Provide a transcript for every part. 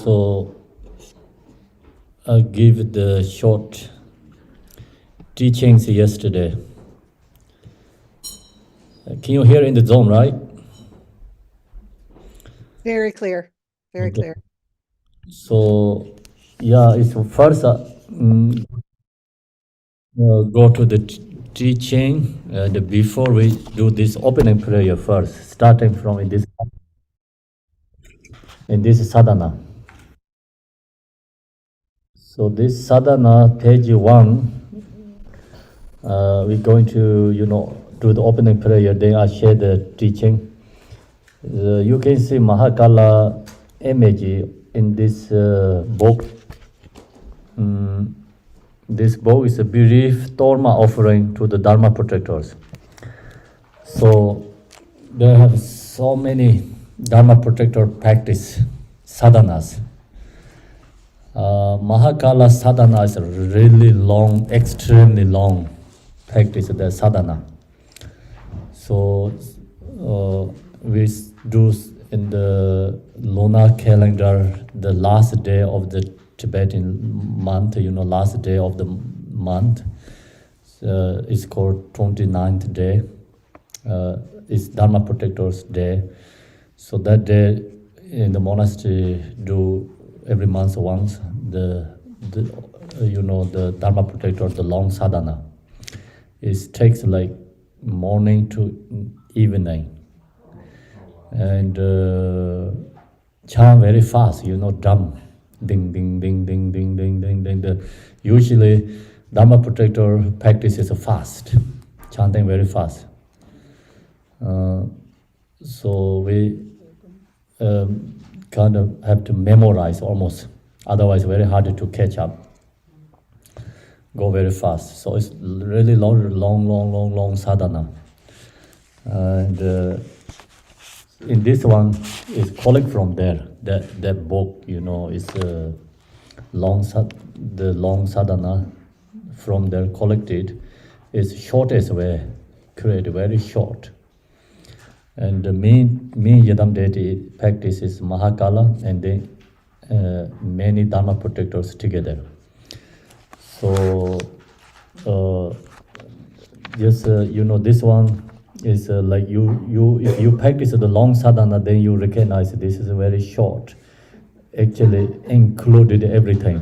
So I give the short teachings yesterday. Can you hear in the zone, right? Very clear. Very Okay. clear. So yeah, it's first go to the teaching before we do this opening prayer first, starting from in this sadhana. So this sadhana, page 1, we're going to do the opening prayer. Then I share the teaching. You can see Mahakala image in this book. This book is a brief Dharma offering to the Dharma protectors. So they have so many Dharma protector practice sadhanas. Mahakala sadhana is a really long, extremely long practice, the sadhana. So we do in the lunar calendar, the last day of the Tibetan month, last day of the month, is called 29th day. It's Dharma Protectors Day. So that day in the monastery do every month once the Dharma Protector, the long sadhana. It takes like morning to evening. And chant very fast, drum, ding, ding, ding, ding, ding, ding, ding, ding. Usually, Dharma protector practices fast, chanting very fast. So we kind of have to memorize almost, otherwise very hard to catch up. Go very fast. So it's really long sadhana. And in this one is collect from there. That book, is the long sadhana from there collected. Is shortest way, create very short. And the main Yadam deity practice is Mahakala, and then many Dharma protectors together. So just this one is like you if you practice the long sadhana, then you recognize this is very short. Actually included everything.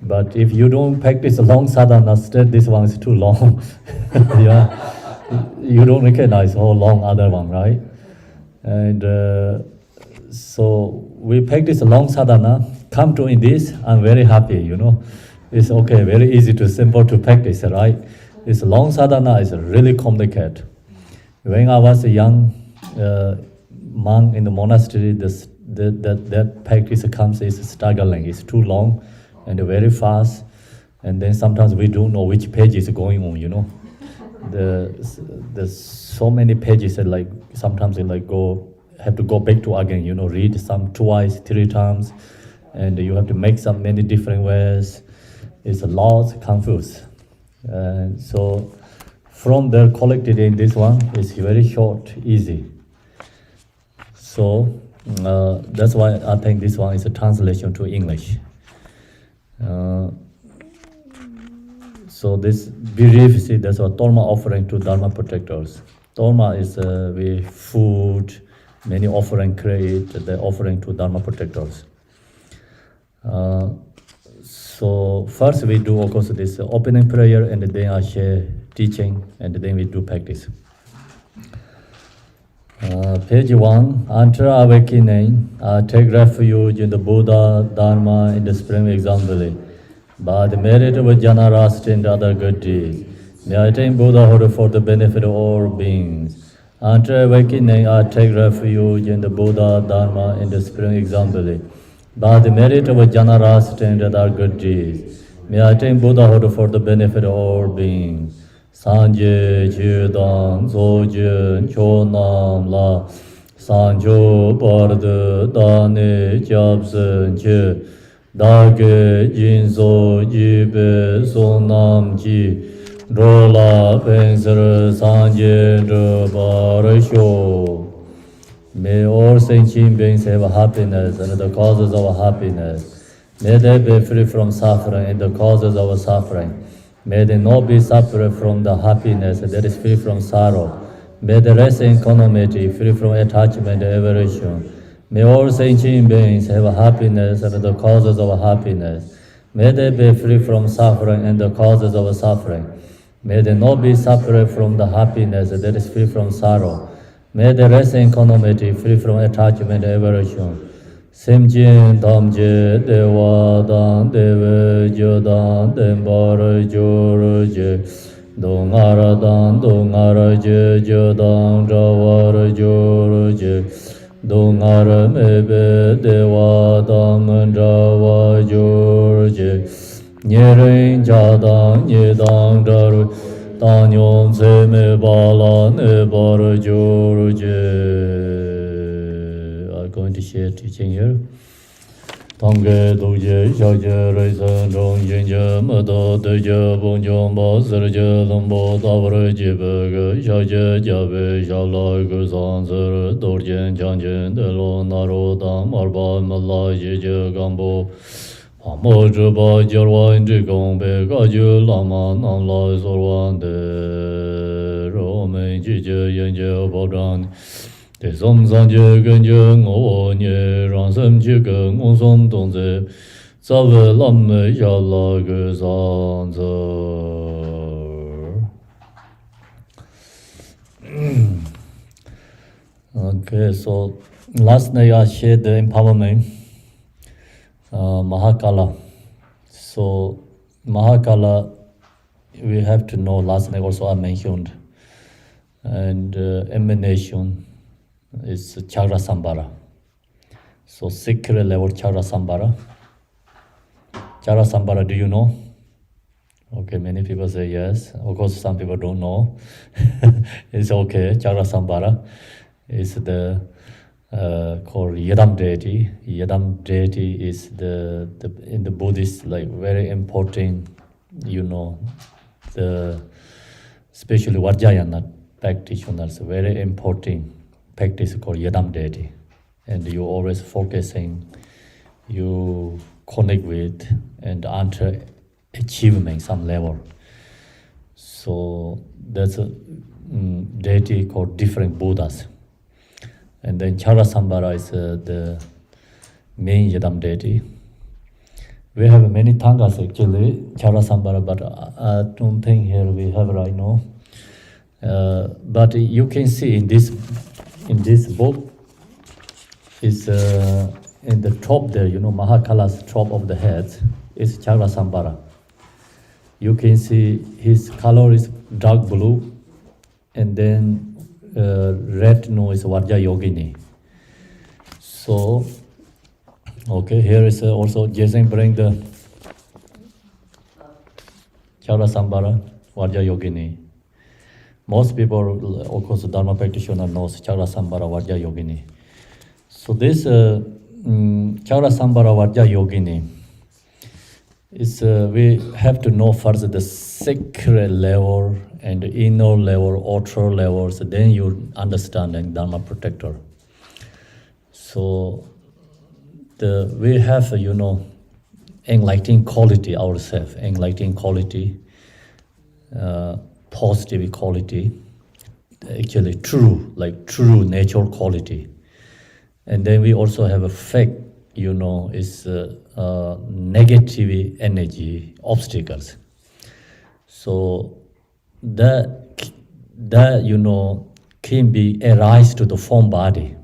But if you don't practice a long sadhana, instead this one is too long. Yeah, you don't recognize how long other one, right? And so we practice a long sadhana. Come to in this, I'm very happy. It's okay, very easy to simple to practice, right? This long sadhana is really complicated. When I was a young monk in the monastery, that practice comes is struggling. It's too long and very fast, and then sometimes we don't know which page is going on. There's so many pages that like sometimes you have to go back to again. Read some twice, 3 times, and you have to make some many different ways. It's a lot confused, and so. From there collected in this one is very short, easy. So that's why I think this one is a translation to English. So this belief, see, that's a Dharma offering to Dharma protectors. Dharma is we food, many offering create, the offering to Dharma protectors. So first we do, of course, this opening prayer, and then I share teaching, and then we do practice. Page 1, after awakening, take refuge in the Buddha, Dharma, in the spring example. By the merit of jhana rasa and other good deeds, may I attain Buddhahood for the benefit of all beings. After awakening, I take refuge in the Buddha, Dharma, in the spring example. By the merit of jhana rasa and other good deeds, may I attain Buddhahood for the benefit of all beings. Sanje Chudang Sojun Chonam La Sanjo Bardu Dane Jabsen Che Dage Jinso Jibe Sonam Ji Rola Penser Sanje Barasho May all sentient beings have happiness and the causes of happiness. May they be free from suffering and the causes of suffering. May they not be suffered from the happiness that is free from sorrow. May they rest in equanimity, free from attachment and aversion. May all sentient beings have happiness and the causes of happiness. May they be free from suffering and the causes of suffering. May they not be suffered from the happiness that is free from sorrow. May they rest in equanimity, free from attachment and aversion. Simjin damje dewa dan deve jodan dembara jorje dongara dan dongara je jodan jawara jorje dongara mebe dewa dan jawa jorje nyering jadan nyedang daru danyon seme bala nebara jorje. Going to share teaching here. Tangge doje shaje reisen rong jinje mada deje bonjong ba serje lambo davre jibege shaje jabe shala guzan ser dorjen janjen de lo naro dam arba mala jeje gambo amo juba jarwa indi gombe gaju lama nam la sorwan de rome jije yenje bodran Des hommes en Dieu, que Dieu, on y ransom Dieu, que on son donze, ça veut l'homme, yalla, que zanzer. Okay, so last night I shared the empowerment, Mahakala. So Mahakala, we have to know, last night also I mentioned, and emanation. Is Chakra Sambara. So secret level Chakra Sambara. Chakra Sambara, do you know? Okay, many people say yes. Of course, some people don't know. It's okay. Chakra Sambara is the called Yadam deity. Yadam deity is the in the Buddhist like very important. You know, the especially Vajrayana practitioners very important. Practice called Yadam deity, and you always focusing, you connect with and enter achievement some level. So that's a deity called different Buddhas, and then Chara Sambara is the main Yadam deity. We have many tangas actually Chara Sambara, but I don't think here we have right now. But you can see in this book is in the top there, you know, Mahakala's top of the head is Chakra Sambara. You can see his color is dark blue, and then red no is Vajra Yogini. So, okay, here is also Jason bring the Chakra Sambara, Vajra Yogini. Most people, of course, Dharma practitioner knows Chakra Sambara Vajra Yogini. So this Chakra Sambara Vajra Yogini is we have to know first the sacred level and inner level, outer levels. Then you understand Dharma protector. So we have enlightening quality ourselves, enlightening quality. Positive quality, actually true natural quality. And then we also have a fake, is negative energy, obstacles. So that can be arise to the form body.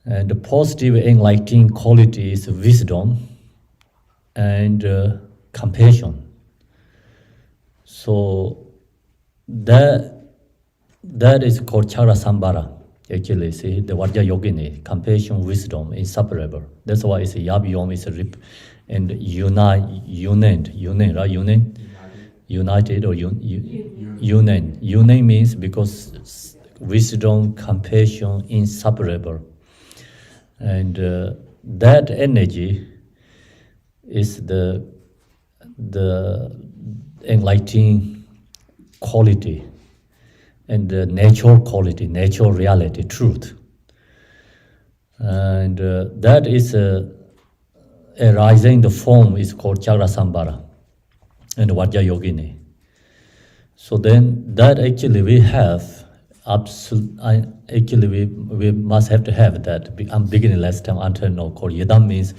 And the positive enlightening quality is wisdom and compassion. So that is called Chakra Sambara. Actually, see the Vajra Yogini, compassion, wisdom, inseparable. That's why it's Yab Yom is rip and united, right? United or union. Union means because wisdom, compassion, inseparable, and that energy is the enlightening quality, and natural quality, natural reality, truth. And that is arising the form is called Chakrasambhara and Vajra Yogini. So then that actually we have, actually we must have to have that. I'm beginningless term until no called Yidam means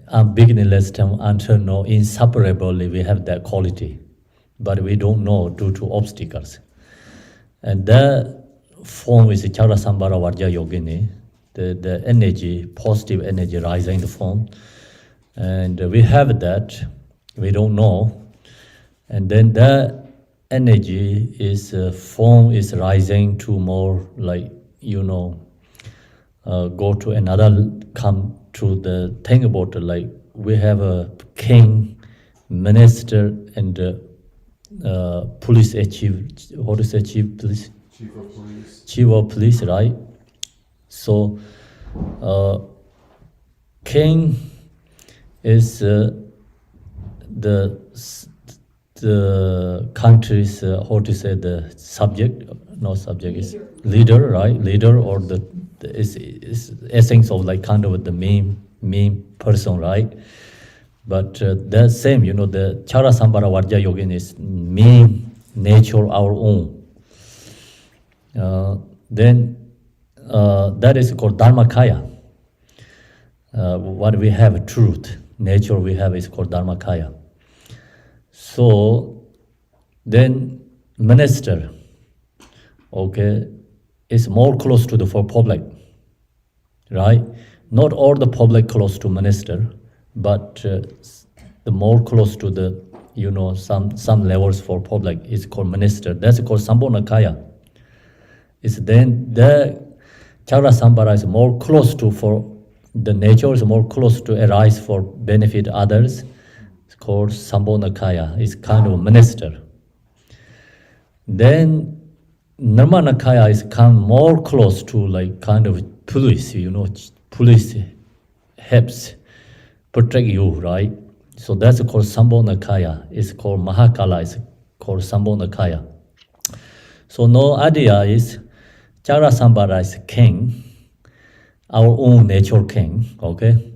I'm beginningless term until no inseparably we have that quality. But we don't know due to obstacles. And that form is Chakrasambhara Vajra Yogini, the energy, positive energy rising in the form. And we have that, we don't know. And then that energy is, form is rising to more like, go to another, come to the thing about like, we have a king, minister, and police chief, what is the chief police? Chief of police. Chief of police, right? So, king is the country's, how to say, the subject, no subject, is leader, right? Leader, or the is essence of like kind of the main person, right? But the same, the Chakrasambhara Vajra Yogin is main nature, our own. Then that is called Dharmakaya. What we have, truth, nature we have is called Dharmakaya. So then minister, okay, is more close to the for public, right? Not all the public close to minister, but the more close to the, some levels for public is called minister. That's called Sambhonakaya. It's then the Chakrasambhara is more close to, for the nature is more close to arise for benefit others. It's called Sambhonakaya. It's kind of a minister. Then Nirmanakaya is come more close to like kind of police, police helps protect you, right? So that's called Sambhonakaya. It's called Mahakala, it's called Sambhonakaya. So no idea is Chakrasambhara is king, our own natural king, okay?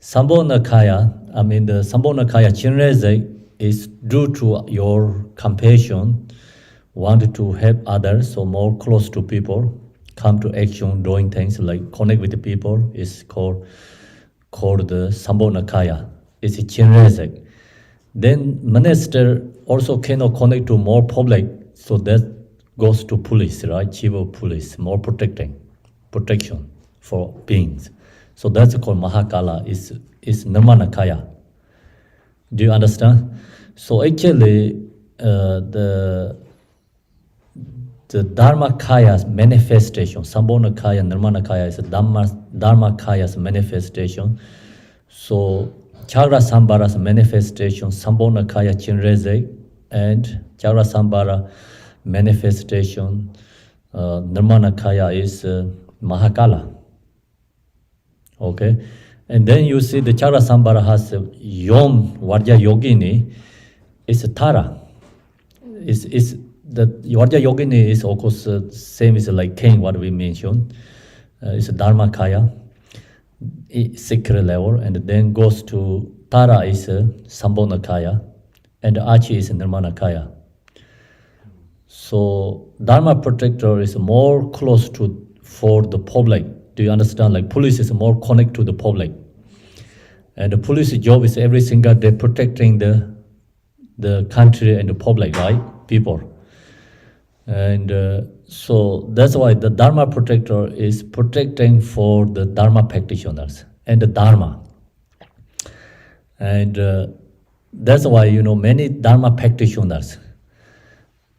Sambhonakaya, the Sambhonakaya Chinreze is due to your compassion, wanted to help others, so more close to people, come to action, doing things like connect with the people, is called the Sambhonakaya. It's a Chinreze. Then minister also cannot connect to more public, so that goes to police, right? Chief of police, more protection for beings. So that's called Mahakala, is Nirmanakaya. Do you understand? So actually, the Dharmakaya's manifestation, Sambhonakaya, Nirmanakaya is Dharmakaya's manifestation. So Chakrasambhara's manifestation, Sambhonakaya Chinreze, and Chakrasambhara manifestation, Nirmanakaya is Mahakala. Okay? And then you see the Chakrasambhara has Yom Vajra Yogini, is Tara. Is the Vajra Yogini is of course same as like king, what we mentioned. It's Dharmakaya, secret level, and then goes to Tara is Sambhonakaya, and Achi is Nirmanakaya. So Dharma protector is more close to for the public. Do you understand? Like police is more connect to the public, and the police job is every single day protecting the country and the public, right? People. And so that's why the Dharma protector is protecting for the Dharma practitioners and the Dharma. And that's why, many Dharma practitioners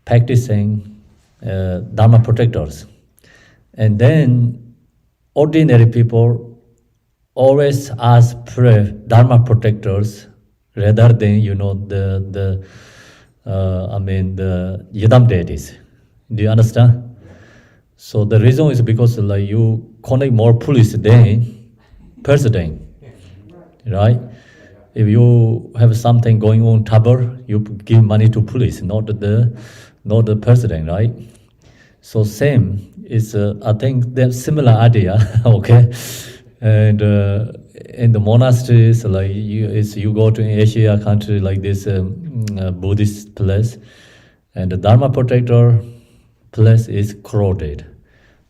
practicing Dharma protectors. And then ordinary people always ask pray Dharma protectors rather than, the Yidam deities. Do you understand? So the reason is because like you connect more police than president, right? If you have something going on trouble, you give money to police, not the president, right? So same is, I think there's similar idea, okay? And in the monasteries, like you go to Asia country like this Buddhist place, and the Dharma protector place is crowded.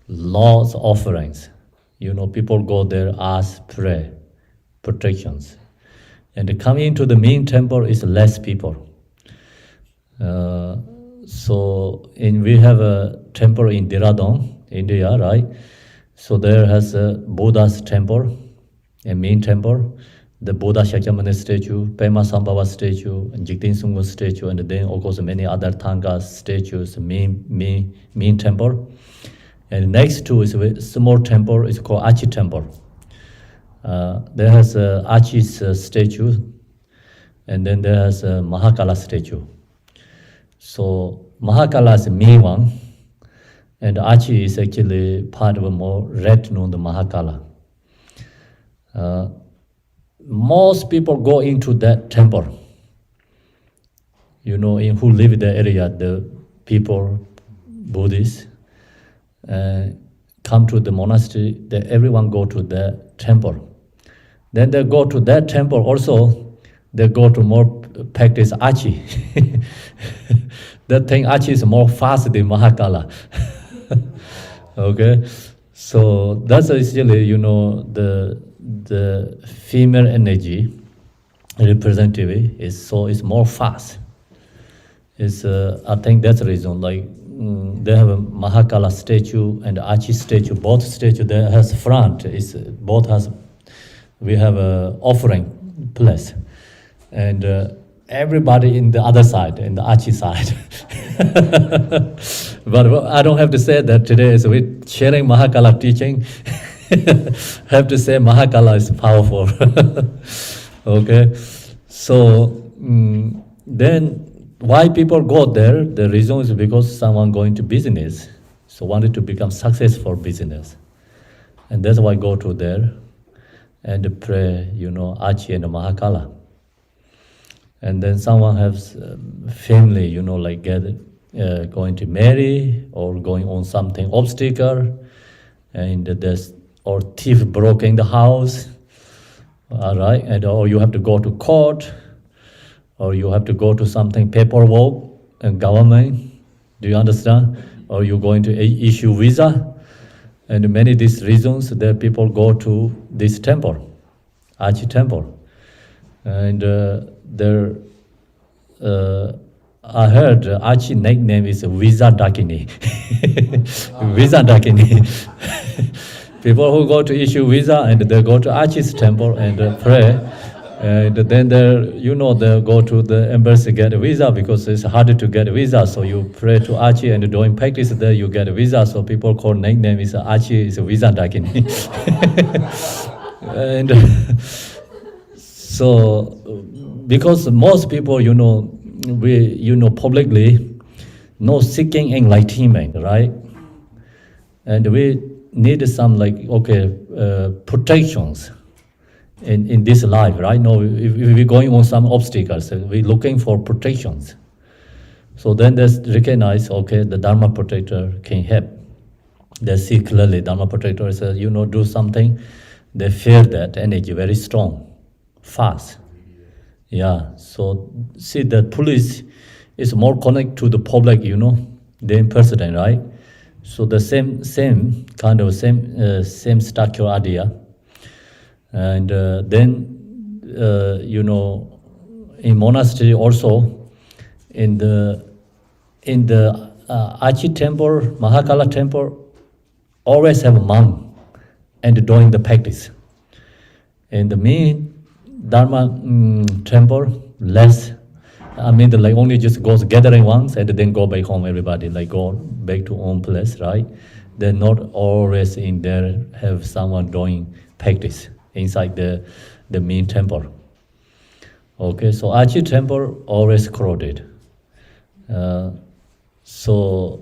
Lots of offerings. People go there, ask, pray, protections. And coming into the main temple is less people. So we have a temple in Dehradun, India, right? So there has a Buddha's temple, a main temple, the Buddha Shakyamuni statue, Pema Sambhava statue, and Jigten Sungpa statue, and then of course many other Thanga statues, main temple. And next to is a small temple, it's called Achi temple. There has Achi's statue, and then there has a Mahakala statue. So Mahakala is the main one, and Achi is actually part of a more red known Mahakala. Most people go into that temple. In who live in the area, the people, Buddhists, come to the monastery, everyone go to the temple. Then they go to that temple also, they go to more practice Achi. That thing Achi is more fast than Mahakala. Okay, so that's actually, the female energy representative is more fast. I think that's the reason, like they have a Mahakala statue and Achi statue, both statue there has front, we have a offering place, and everybody in the other side, in the Achi side. But I don't have to say that today is with sharing Mahakala teaching. Have to say Mahakala is powerful. Okay, so then why people go there? The reason is because someone going to business, so wanted to become successful business, and that's why go to there and pray, Achi and Mahakala. And then someone has family, like going to marry or going on something obstacle, and there's or thief broke in the house, all right, and or you have to go to court, or you have to go to something paperwork and government. Do you understand? Or you're going to issue visa, and many these reasons that people go to this temple, Achi temple, and I heard Achi nickname is Visa Dakini. Visa Dakini. People who go to issue visa and they go to Achi's temple and pray, and then they go to the embassy get a visa because it's harder to get a visa. So you pray to Achi and doing practice there, you get a visa. So people call nickname is Achi is Visa Dakini. And so because most people, publicly, no seeking enlightenment, right? And we need some protections in this life, right? No, if we're going on some obstacles, we're looking for protections. So then they recognize, the Dharma protector can help. They see clearly, Dharma protector says, do something. They feel that energy very strong, fast. Yeah, so see the police is more connected to the public, than president, right? So the same structure idea, and then in monastery also, in the Achi temple, Mahakala temple, always have a monk and doing the practice. In the main Dharma temple, less. Only just goes gathering once and then go back home. Everybody go back to own place, right? They're not always in there. Have someone doing practice inside the main temple. Okay, so Achi temple always crowded. So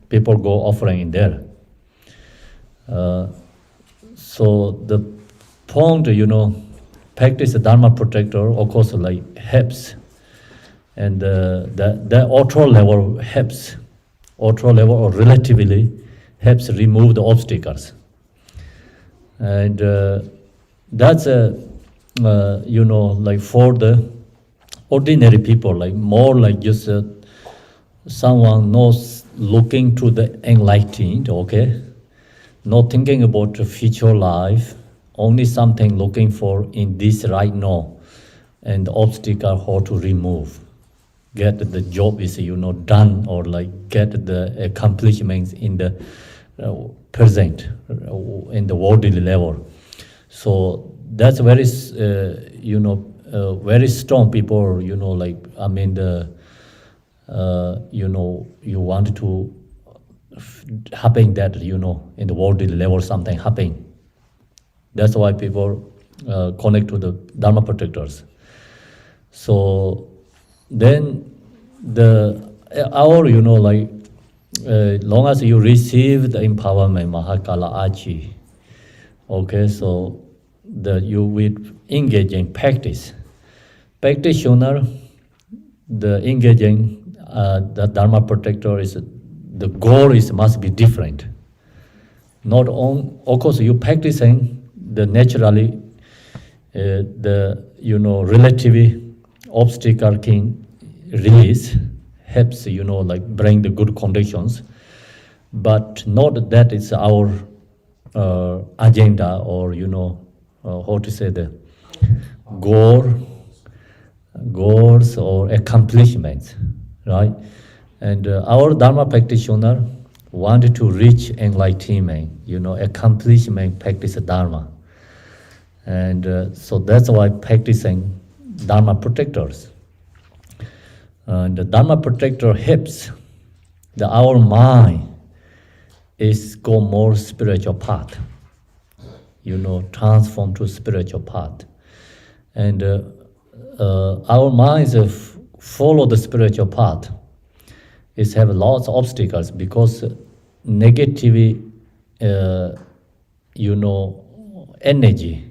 people go offering in there. So the point, practice the Dharma protector, of course, helps, and the auto level helps ultra level or relatively helps remove the obstacles. And that's like for the ordinary people, like more like just someone knows looking to the enlightened, okay? Not thinking about the future life, only something looking for in this right now, and the obstacle how to remove. Get the job is done, or like get the accomplishments in the present, in the worldly level. So that's very very strong people. You want to happen that in the worldly level something happen. That's why people connect to the Dharma protectors. So then long as you receive the empowerment, Mahakala Achi, okay, so you will engage in practice. Practitioner, the engaging the Dharma protector is the goal must be different. Not on, of course, you practicing the naturally relative obstacle can release, helps bring the good conditions, but not that is our agenda, or how to say the goals or accomplishments, right? And our Dharma practitioner wanted to reach enlightenment, accomplishment, practice Dharma. And so that's why practicing Dharma protectors. And the Dharma protector helps our mind is go more spiritual path, transform to spiritual path. And our minds follow the spiritual path is have lots of obstacles, because negative energy,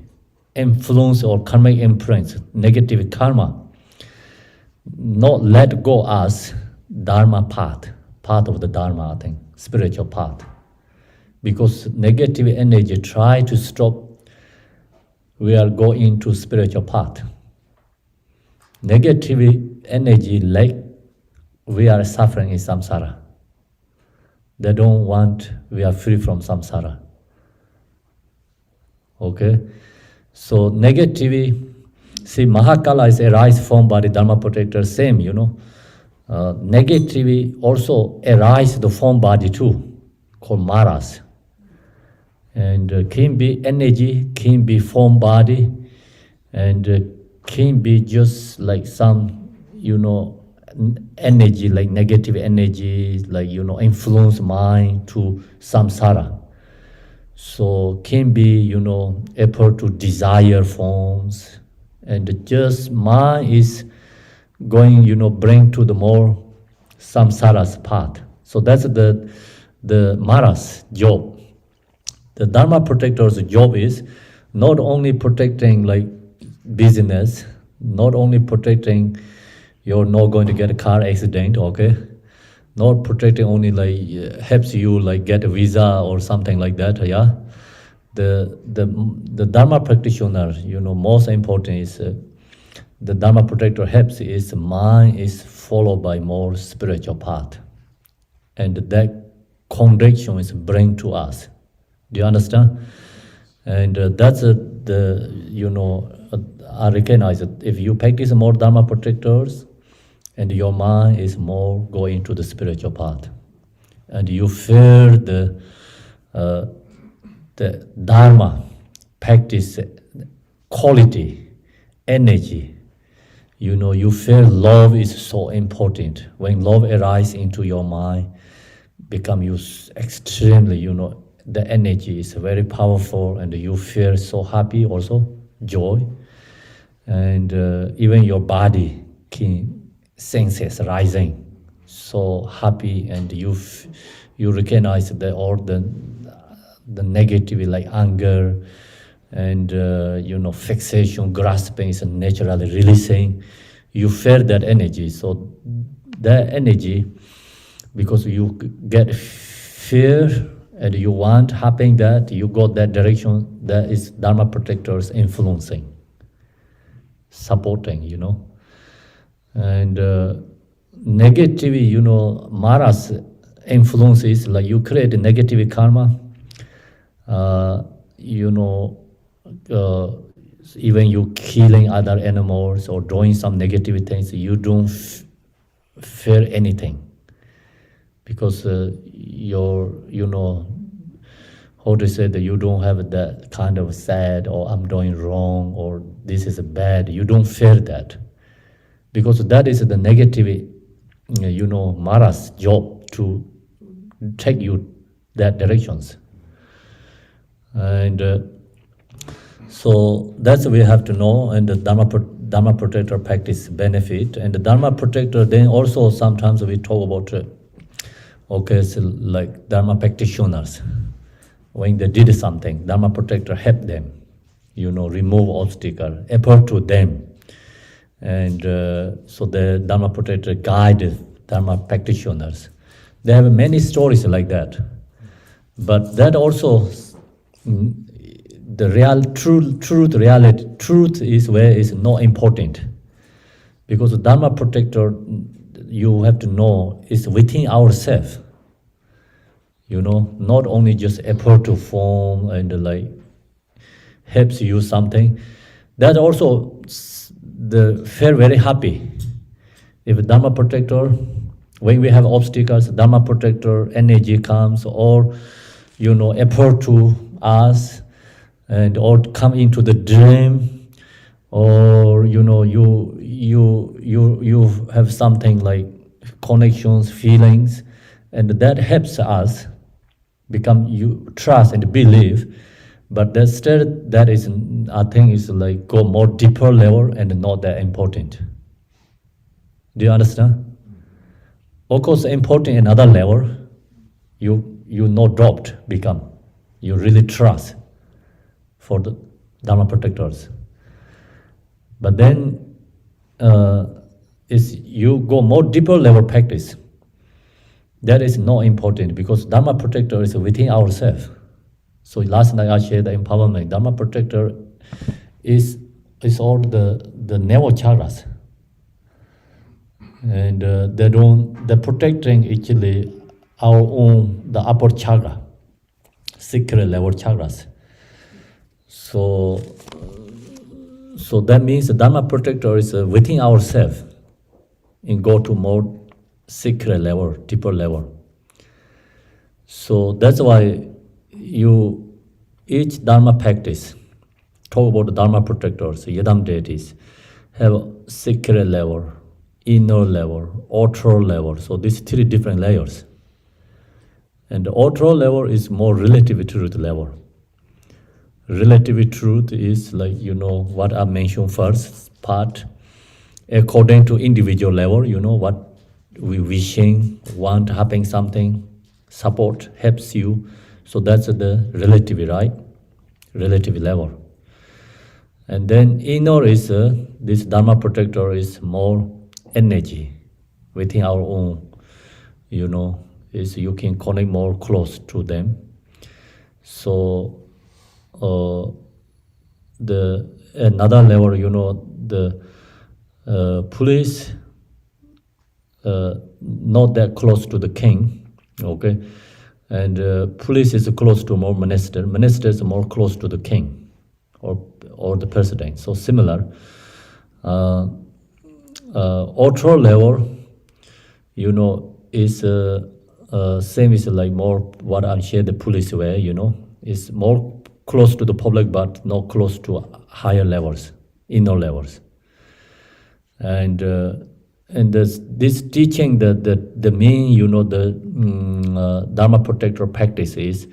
influence or karmic imprints, negative karma, not let go us Dharma path of the Dharma, I think, spiritual path. Because negative energy try to stop, we are going into spiritual path. Negative energy like we are suffering in samsara. They don't want we are free from samsara. Okay? So negativity, see, Mahakala is arise form by the Dharma protector, same, negativity also arise the form body too, called maras. And can be energy, can be form body, and can be just like some, energy, like negative energy, like, influence mind to samsara. So can be, effort to desire forms, and just mind is going, bring to the more samsara's path. So that's the Mara's job. The Dharma protector's job is not only protecting like business, not only protecting you're not going to get a car accident, okay? Not protecting only like helps you like get a visa or something like that, yeah? The Dharma practitioner, most important is the Dharma protector helps is mind is followed by more spiritual path. And that conviction is bring to us. Do you understand? And that's I recognize that if you practice more Dharma protectors, and your mind is more going to the spiritual path, and you feel the Dharma practice quality, energy. You feel love is so important. When love arises into your mind, become you extremely, the energy is very powerful, and you feel so happy also, joy. And even your body can senses rising, so happy, and you recognize all the negative like anger and fixation, grasping is naturally releasing. You feel that energy. So that energy because you get fear and you want happen that you got that direction, that is Dharma protectors influencing, supporting, and negativity, Mara's influence is like you create a negative karma, even you killing other animals or doing some negative things, you don't fear anything, because how to say that you don't have that kind of sad or I'm doing wrong or this is bad. You don't fear that, because that is the negative, Mara's job to take you that directions. And so that's we have to know, and the Dharma protector practice benefit. And the Dharma protector, then also sometimes we talk about, so like Dharma practitioners. When they did something, Dharma protector help them, remove obstacle, effort to them. And so the Dharma protector guide Dharma practitioners. They have many stories like that. But that also, the real truth is where is not important. Because the Dharma protector, you have to know, is within ourselves. Not only just effort to form and like helps you something. That also the feel very happy. If Dharma protector, when we have obstacles, Dharma protector energy comes, or effort to us, and or come into the dream, or you have something like connections, feelings, and that helps us become you trust and believe. But that still, that is, I think, is like go more deeper level and not that important. Do you understand? Of course, important another level. You not dropped become. You really trust for the Dharma protectors. But then is you go more deeper level practice. That is not important, because Dharma protector is within ourselves. So last night I shared the empowerment. Dharma protector is all the navel chakras, and they're protecting actually our own the upper chakra, secret level chakras. So that means the Dharma protector is within ourselves, and go to more secret level, deeper level. So that's why each Dharma practice, talk about the Dharma protectors, Yadam deities, have secret level, inner level, outer level. So these three different layers. And the outer level is more relative truth level. Relative truth is like, what I mentioned first part, according to individual level, what we wishing, want to happen something, support helps you. So that's the relative, right? Relative level. And then inner is this Dharma protector is more energy within our own, is you can connect more close to them. So the another level, the police, not that close to the king, okay, and police is close to more minister. Minister is more close to the king, or the president. So similar. Outer level, is same is like more what I share the police way. Is more close to the public, but not close to higher levels, inner levels, and this teaching the main the Dharma protector practice is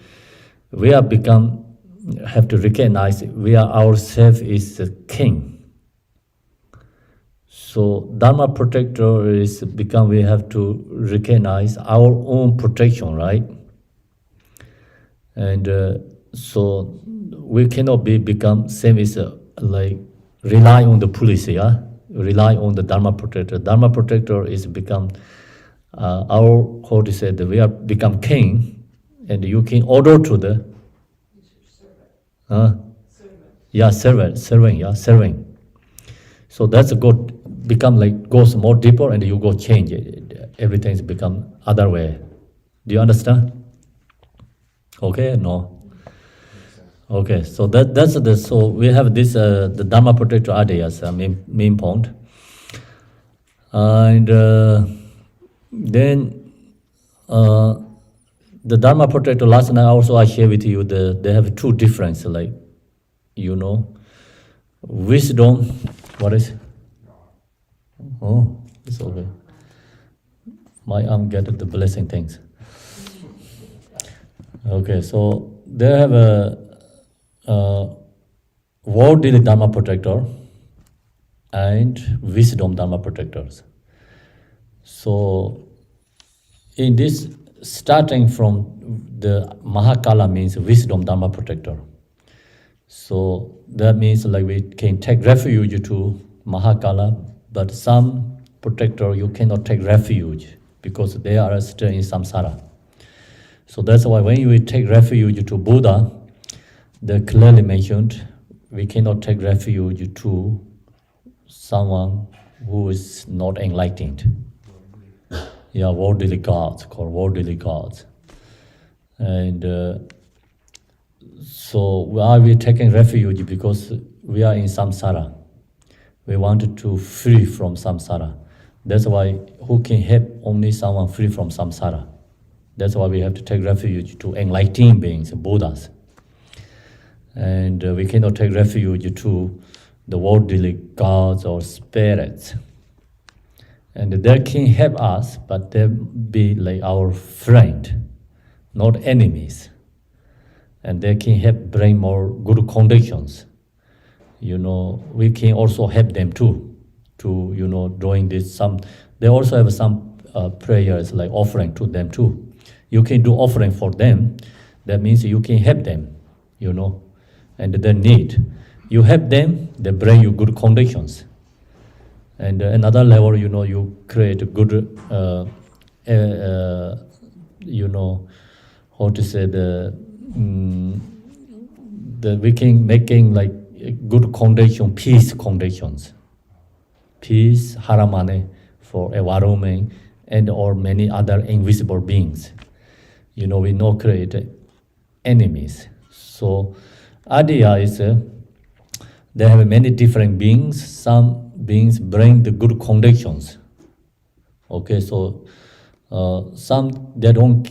we have to recognize we are ourselves is the king. So Dharma protector is we have to recognize our own protection, right? And so we cannot become same as like rely on the police, yeah? Rely on the Dharma protector. Dharma protector is become our how to say that we are become king, and you can order to the serving. So that's a good become like goes more deeper, and you go change it. Everything's become other way. Do you understand? Okay, no. Okay, so that's the so we have this the Dharma protector ideas main point, and then the Dharma protector last night also I share with you they have two difference like wisdom. What is? Oh, it's okay. My arm get the blessing things. Okay, so they have a worldly Dharma protector and wisdom Dharma protectors. So in this, starting from the Mahakala means wisdom Dharma protector. So that means like we can take refuge to Mahakala, but some protector you cannot take refuge because they are still in samsara. So that's why when you take refuge to Buddha, they clearly mentioned we cannot take refuge to someone who is not enlightened. Yeah, worldly gods, called worldly gods. And so why are we taking refuge? Because we are in samsara. We wanted to free from samsara. That's why who can help only someone free from samsara. That's why we have to take refuge to enlightened beings, Buddhas. And we cannot take refuge to the worldly gods or spirits. And they can help us, but they be like our friend, not enemies. And they can help bring more good conditions. We can also help them too, to doing this. They also have some prayers like offering to them too. You can do offering for them. That means you can help them, and they need. You help them, they bring you good conditions. And another level, you create a good, how to say the we can making like good condition, peace conditions, peace, haramane for environment and or many other invisible beings. We no create enemies. So idea is they have many different beings. Some beings bring the good conditions. Okay, so some they don't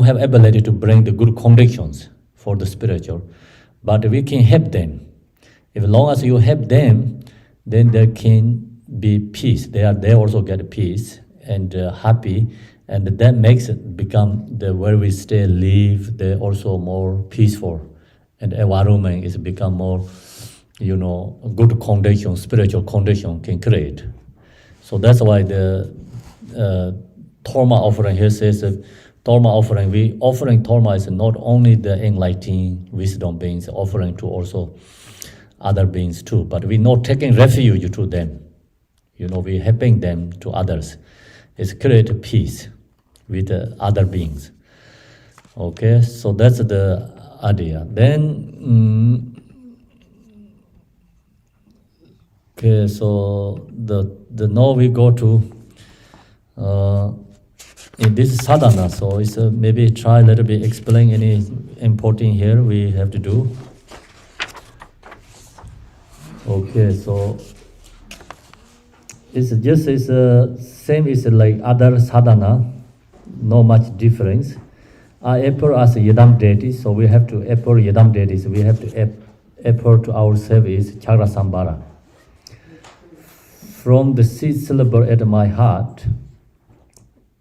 have ability to bring the good conditions for the spiritual, but we can help them. As long as you help them, then there can be peace. They also get peace and happy, and that makes it become the where we stay, live. They're also more peaceful, and environment is become more, good condition, spiritual condition can create. So that's why the Torma offering here says Torma offering. We offering Torma is not only the enlightened wisdom beings, offering to also other beings too. But we not taking refuge to them. We helping them to others. It's create peace with other beings. Okay, so that's the idea. Then, okay, so the now we go to in this sadhana. So it's maybe try a little bit explain any important here we have to do. Okay, so it's just same as like other sadhana, no much difference. I appear as a Yadam deity, so we have to appear Yadam deities. We have to appear to ourselves is Chakra Sambhara. From the seed syllable at my heart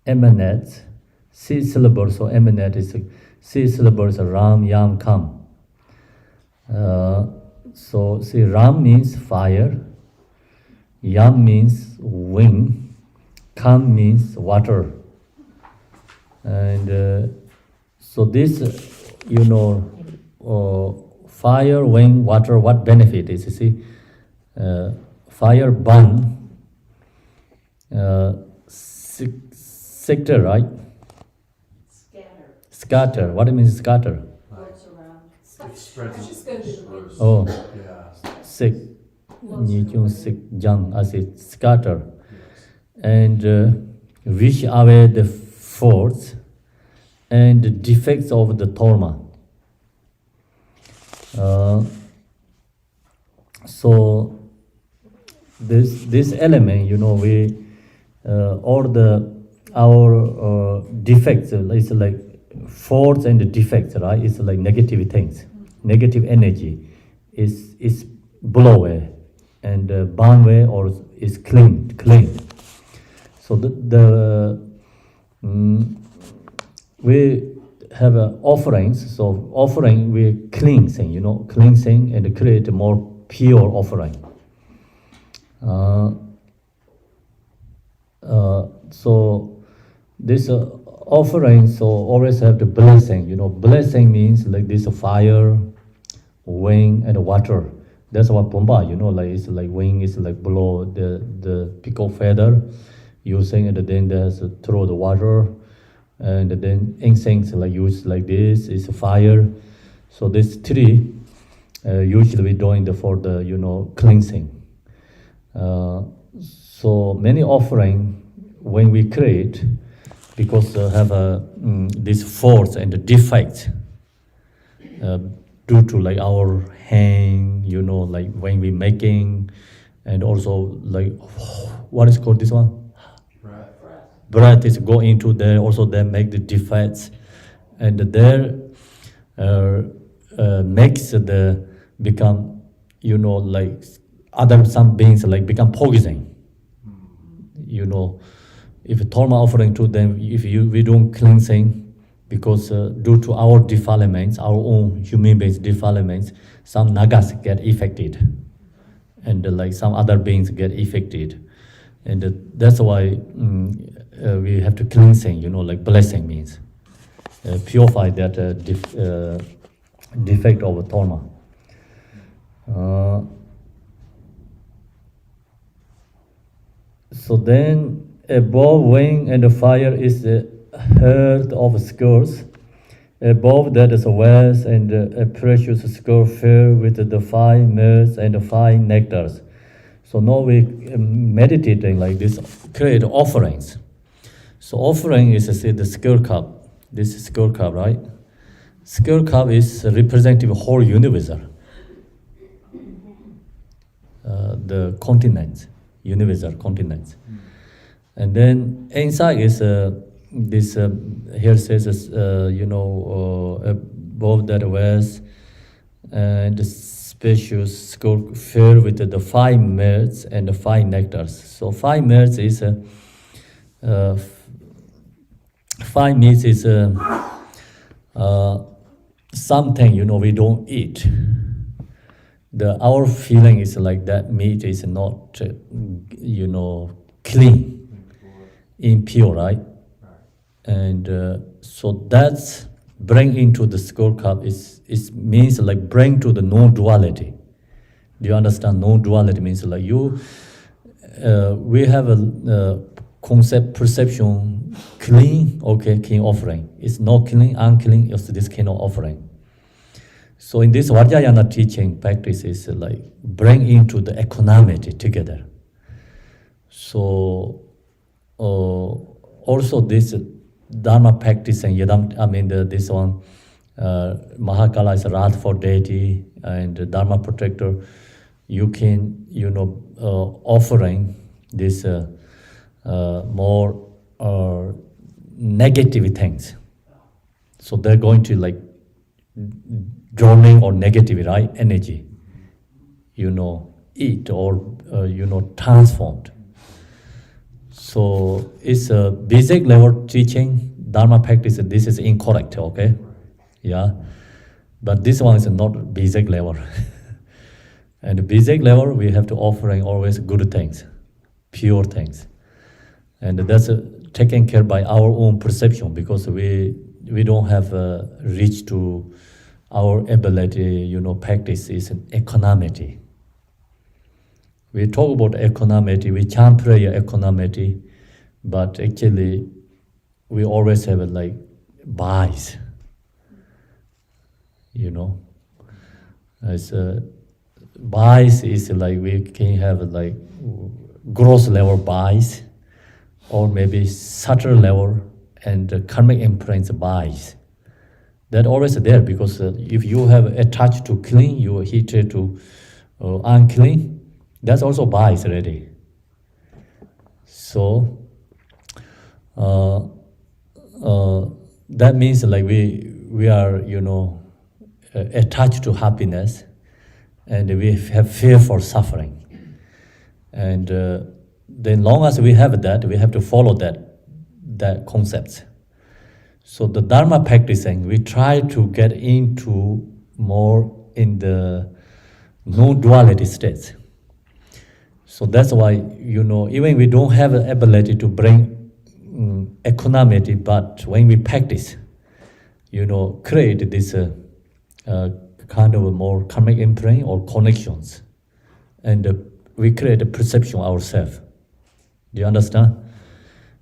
emanates seed syllable, so emanate is seed syllables Ram, Yam, Kam. So see, Ram means fire, Yam means wind, Kam means water. And so this, fire, wind, water, what benefit is, you see, fire burn, sector, right? Scatter. What do you mean scatter? It spreads. Oh, Yeah. sick. Nijung sick young as it scatter. Yes. And wish away the faults and the defects of the torma. So this element, we all our defects is like faults and the defects, right? It's like negative things, negative energy is blow away and burn away or is clean. So we have offerings. So offering we cleansing and create a more pure offering. So this offering, so always have the blessing. Blessing means like this fire, wind, and water. That's what Pumba, like it's like wind is like below the peacock feather, using, and then there's throw the water, and then incense like used like this is fire. So this three usually we doing for the cleansing. So many offering when we create, because have this faults and the defects due to like our hand, like when we making, and also like what is called this one? Breath is go into there. Also, they make the defects, and there makes the become like other some beings like become poison. If torma offering to them, if we don't cleansing, because due to our defilements, our own human beings defilements, some nagas get affected, and like some other beings get affected, and that's why we have to cleansing. Like blessing means purify that defect of torma. So then above wind and fire is the herd of skulls. Above that is a vase and a precious skull filled with the 5 myrrhs and the 5 nectars. So now we meditating like this, create offerings. So offering is say the skull cup. This is skull cup, right? Skull cup is representing the whole universe. The continents, universal continents. And then inside is this here says above that vase and the spacious skull filled with the 5 myrrhs and the 5 nectars. So 5 myrrhs is 5 meats is something we don't eat. Our feeling is like that meat is not clean, impure, right? And so that's bring into the skull cup is means like bring to the non-duality. Do you understand? Non-duality means like we have a concept perception clean, okay, clean offering. It's not clean, unclean, it's this kind of offering. So in this Vajrayana teaching practice is like bring into the equanimity together. So also this Dharma practice and this one Mahakala is a wrath for deity and the Dharma protector. You can offering this more negative things. So they're going to like drowning or negative, right? Energy, eat or transformed. So it's a basic level teaching, Dharma practice, this is incorrect, okay? Yeah. But this one is not basic level. And the basic level, we have to offering always good things, pure things. And that's taken care by our own perception, because we don't have reached to our ability, practice is equanimity. We talk about equanimity, we chant prayer equanimity, but actually we always have like bias, you know. As bias is like we can have like gross level bias, or maybe subtle level and karmic imprints bias. That always there because if you have attached to clean, you hit it to unclean. That's also bias already. So that means like we are, you know, attached to happiness, and we have fear for suffering. And then long as we have that, we have to follow that concept. So the Dharma practicing, we try to get into more in the no-duality states. So that's why, you know, even we don't have the ability to bring equanimity, but when we practice, you know, create this kind of a more karmic imprint or connections, and we create a perception ourselves. Do you understand?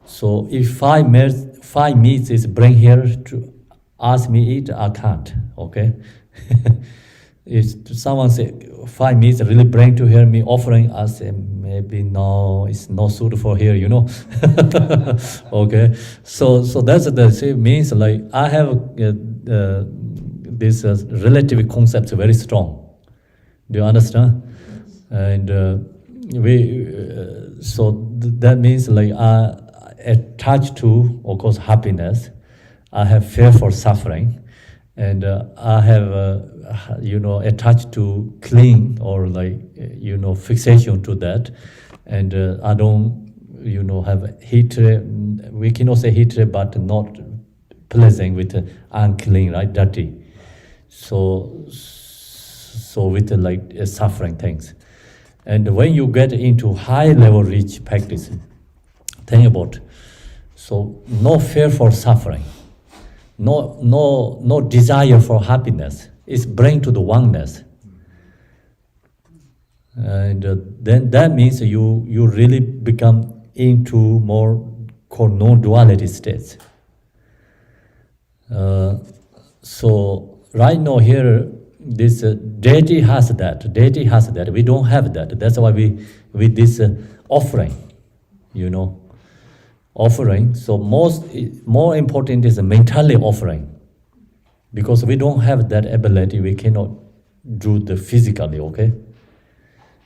So if 5 meats is bring here to ask me eat, I can't. Okay. If someone say 5 meats really bring to hear me offering, I say maybe no, it's not suitable here, you know. Okay. So that's the same means like I have this relative concept very strong. Do you understand? And that means like I attached to, of course, happiness. I have fear for suffering, and I have you know, attached to clean or like you know, fixation to that, and I don't, you know, have hatred. We cannot say hatred, but not pleasant with unclean, right, dirty. So with like suffering things. And when you get into high level reach practice, think about, so no fear for suffering, no desire for happiness. It's bring to the oneness. And then that means you really become into more called non-duality states. So right now here, this deity has that. We don't have that. That's why we with this offering, you know, offering. So more important is mentally offering, because we don't have that ability. We cannot do the physically. Okay,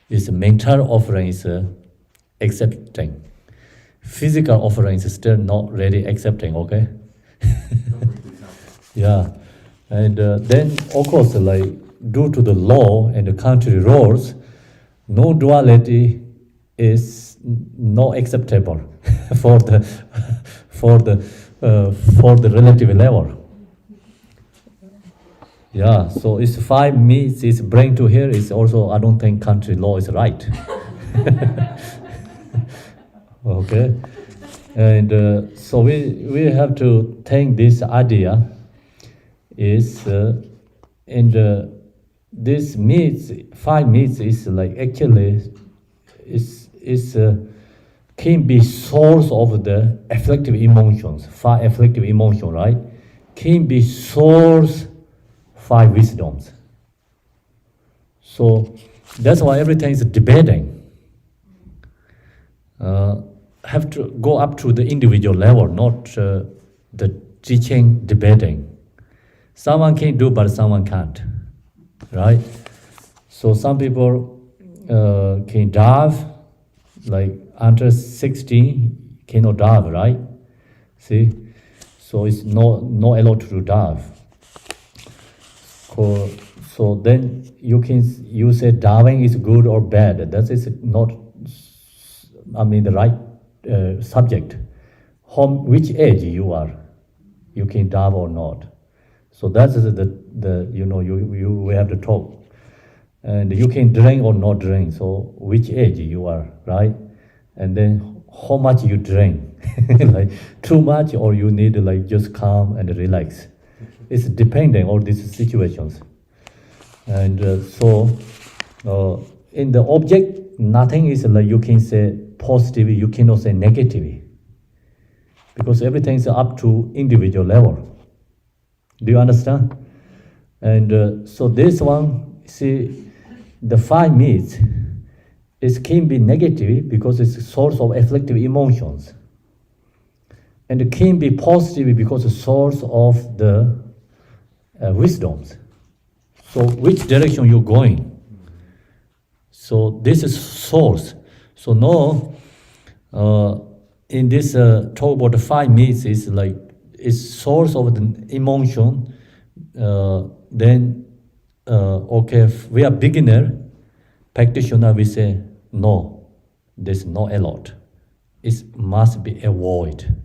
it's mental offering is accepting. Physical offering is still not really accepting. Okay. Yeah. And then, of course, like due to the law and the country rules, no duality is not acceptable for the relative level. Yeah. So it's 5 meats is bring to here is also, I don't think country law is right. Okay. And so we have to think this idea is this meats, 5 meats is like actually is can be source of the afflictive emotions. 5 afflictive emotion, right? Can be source 5 wisdoms. So that's why everything is debating. Have to go up to the individual level, not the teaching debating. Someone can do, but someone can't, right? So some people can dive, like under 16 cannot dive, right? See, so it's not allowed to dive. So then you say diving is good or bad. That is not, I mean, the right subject. Which age you are, you can dive or not. So that's the you know, we have to talk, and you can drink or not drink. So which age you are, right? And then how much you drink, like too much, or you need to like just calm and relax. It's depending on these situations. And so in the object, nothing is like you can say positive, you cannot say negative. because everything is up to individual level. Do you understand? And so this one, see, the five myths, it can be negative because it's a source of afflictive emotions. And it can be positive because it's a source of the wisdoms. So which direction you're going? So this is source. So now, in this talk about the five myths, is like it's source of the emotion. Then, okay, if we are beginner practitioner, we say no. There's no allowed. It must be avoid.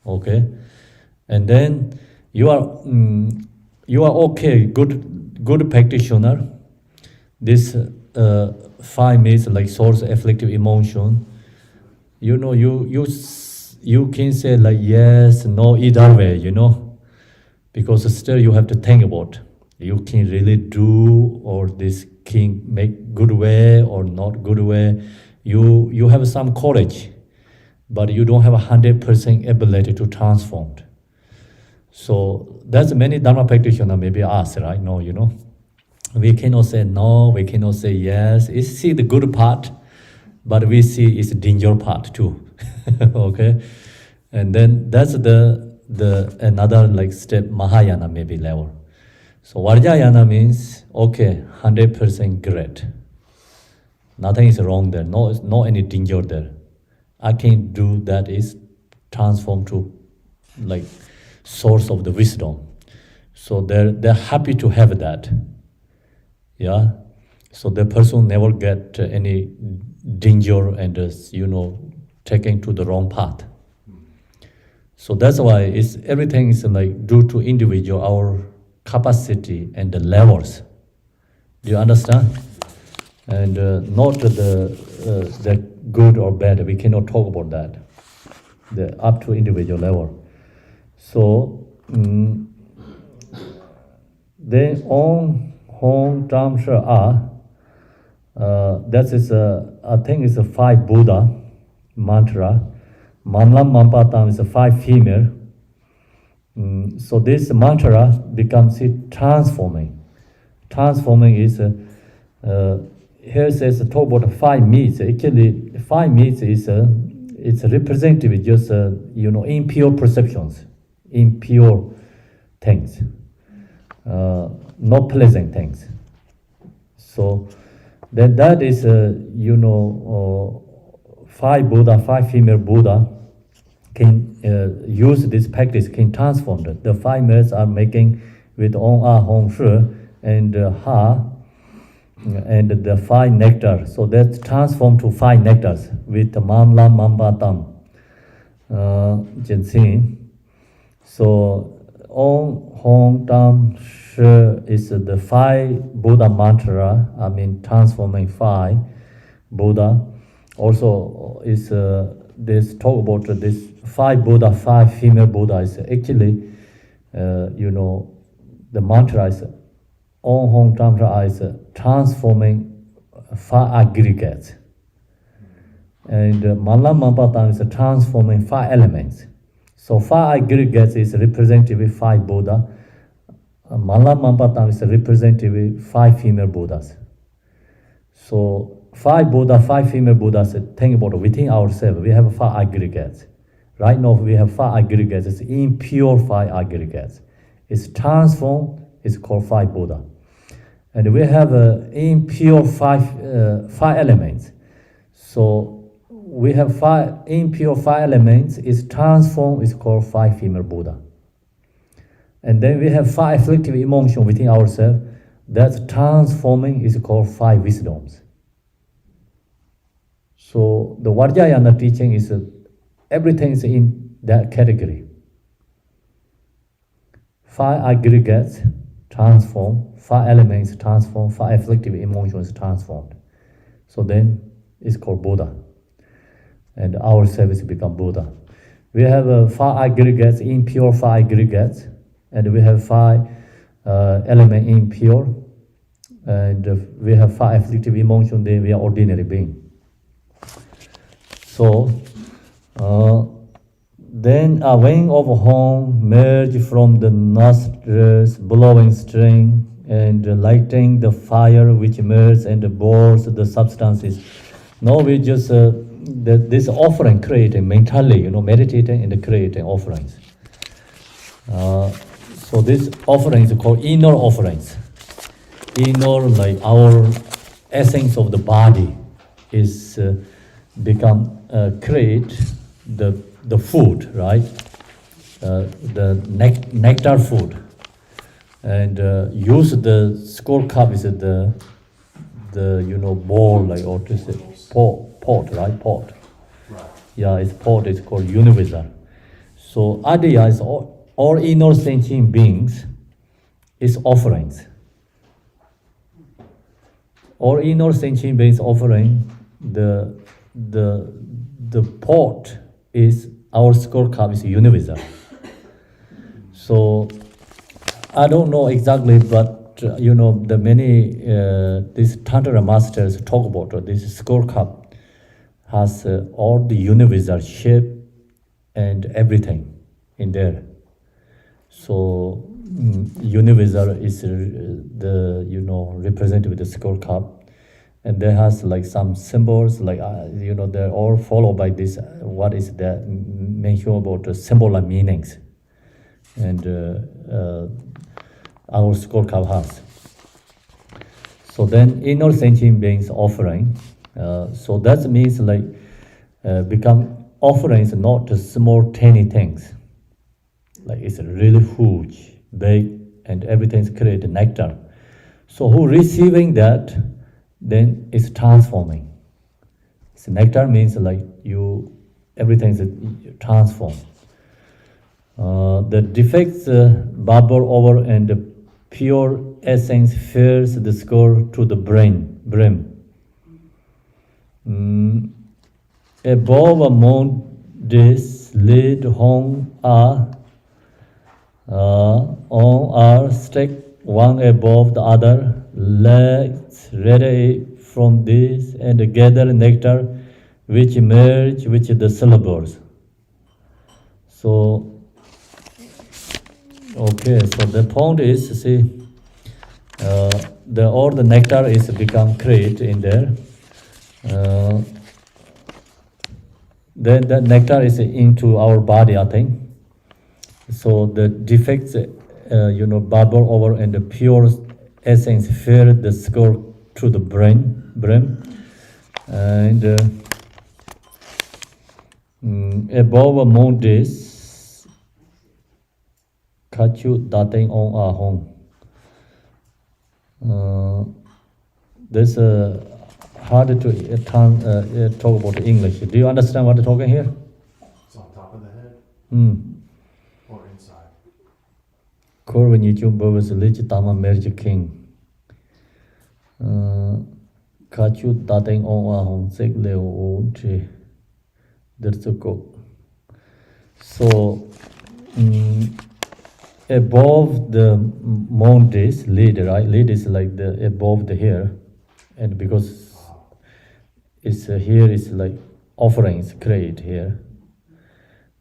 Okay, and then you are okay, good practitioner. This five myths like source afflictive emotion. You know, you can say like yes, no, either way. You know, because still you have to think about you can really do or this can make good way or not good way. You have some courage, but you don't have 100% ability to transform. So that's many Dharma practitioners maybe ask, right? No, you know, we cannot say no, we cannot say yes. We see the good part, but we see it's danger part too. Okay, and then that's the another like step Mahayana maybe level. So Vajrayana means okay, 100% great. Nothing is wrong there. No any danger there. I can do that is transform to like source of the wisdom. So they're happy to have that. Yeah. So the person never get any danger and taken to the wrong path. So that's why everything is like due to individual, our capacity and the levels. Do you understand? And not the good or bad. We cannot talk about that. The up to individual level. So then on Hong Tam Shi that is I think it's a 5 Buddha mantra. Mamlam Mampatam is a 5 female. So this mantra becomes transforming. Transforming is here says talk about 5 myths. Actually, 5 myths is it's representative just impure perceptions, impure things, not pleasant things. So then that is 5 Buddha, 5 female Buddha can use this practice, can transform it. The 5 myths are making with On A Hong Shi and Ha and the 5 nectar. So that's transformed to 5 nectars with Mam Lam Mamba Tam Jinsin. So On Hong Tam Shi is the 5 Buddha mantra, transforming 5 Buddha. Also is this talk about this 5 Buddha, 5 female Buddha is actually, the mantra is On Hong Tantra is transforming 5 aggregates. And Malam Mampatam is transforming 5 elements. So 5 aggregates is represented with 5 Buddha. Malam Mampatam is represented with 5 female Buddhas. So 5 Buddha, 5 female Buddhas, think about it, within ourselves, we have 5 aggregates. Right now we have 5 aggregates, it's impure 5 aggregates. It's transformed, it's called 5 Buddha. And we have impure 5 elements. So we have 5 impure 5 elements, it's transformed, it's called 5 female Buddha. And then we have 5 afflictive emotions within ourselves, that's transforming is called 5 wisdoms. So the Vajrayana teaching is everything is in that category. 5 aggregates transform, 5 elements transform, 5 afflictive emotions transformed. So then it's called Buddha. And our service become Buddha. We have 5 aggregates, impure 5 aggregates, and we have 5 element impure, and we have 5 afflictive emotions, then we are ordinary being. So then a wing of home merged from the nostrils, blowing string, and lighting the fire which merges and bores the substances. Now we just, this offering creating mentally, meditating and creating offerings. So this offering is called inner offerings. Inner, like our essence of the body is become, create the food, right? The nectar food. And use the skull cup is the bowl, like, or to say pot, right? Pot. Right. Yeah, it's pot. It's called universal. So Adya is all inner sentient beings is offerings. All inner sentient beings offering the pot is our skull cup is universal. So I don't know exactly, but the many these tantra masters talk about this skull cup has all the universal shape and everything in there. So universal is the represented with the skull cup, and there has like some symbols like they're all followed by this. What is the mention about the symbol and meanings, and our skull cup has. So then inner sentient beings offering. So that means like become offerings not small tiny things. Like it's really huge, big, and everything's created nectar. So who receiving that, then it's transforming. So nectar means like everything's transformed. The defects bubble over and the pure essence fills the skull to the brim. Above among this lid home are stacked one above the other, legs radiate from this and gather nectar which merge with the syllables. So, okay, so the point is, see, all the nectar is become create in there. Then the nectar is into our body, I think. So the defects, bubble over and the pure essence fill the skull to the brim, and above among this, kachu dating on a home. This hard to talk about English. Do you understand what I'm talking here? It's on top of the head or inside. When you jump over the lich tama merge king. Kachu dating on a home sick leo there's a go. So above the mountains, lead, right? Lead is like the above the hair, and because it's here is like offerings create here,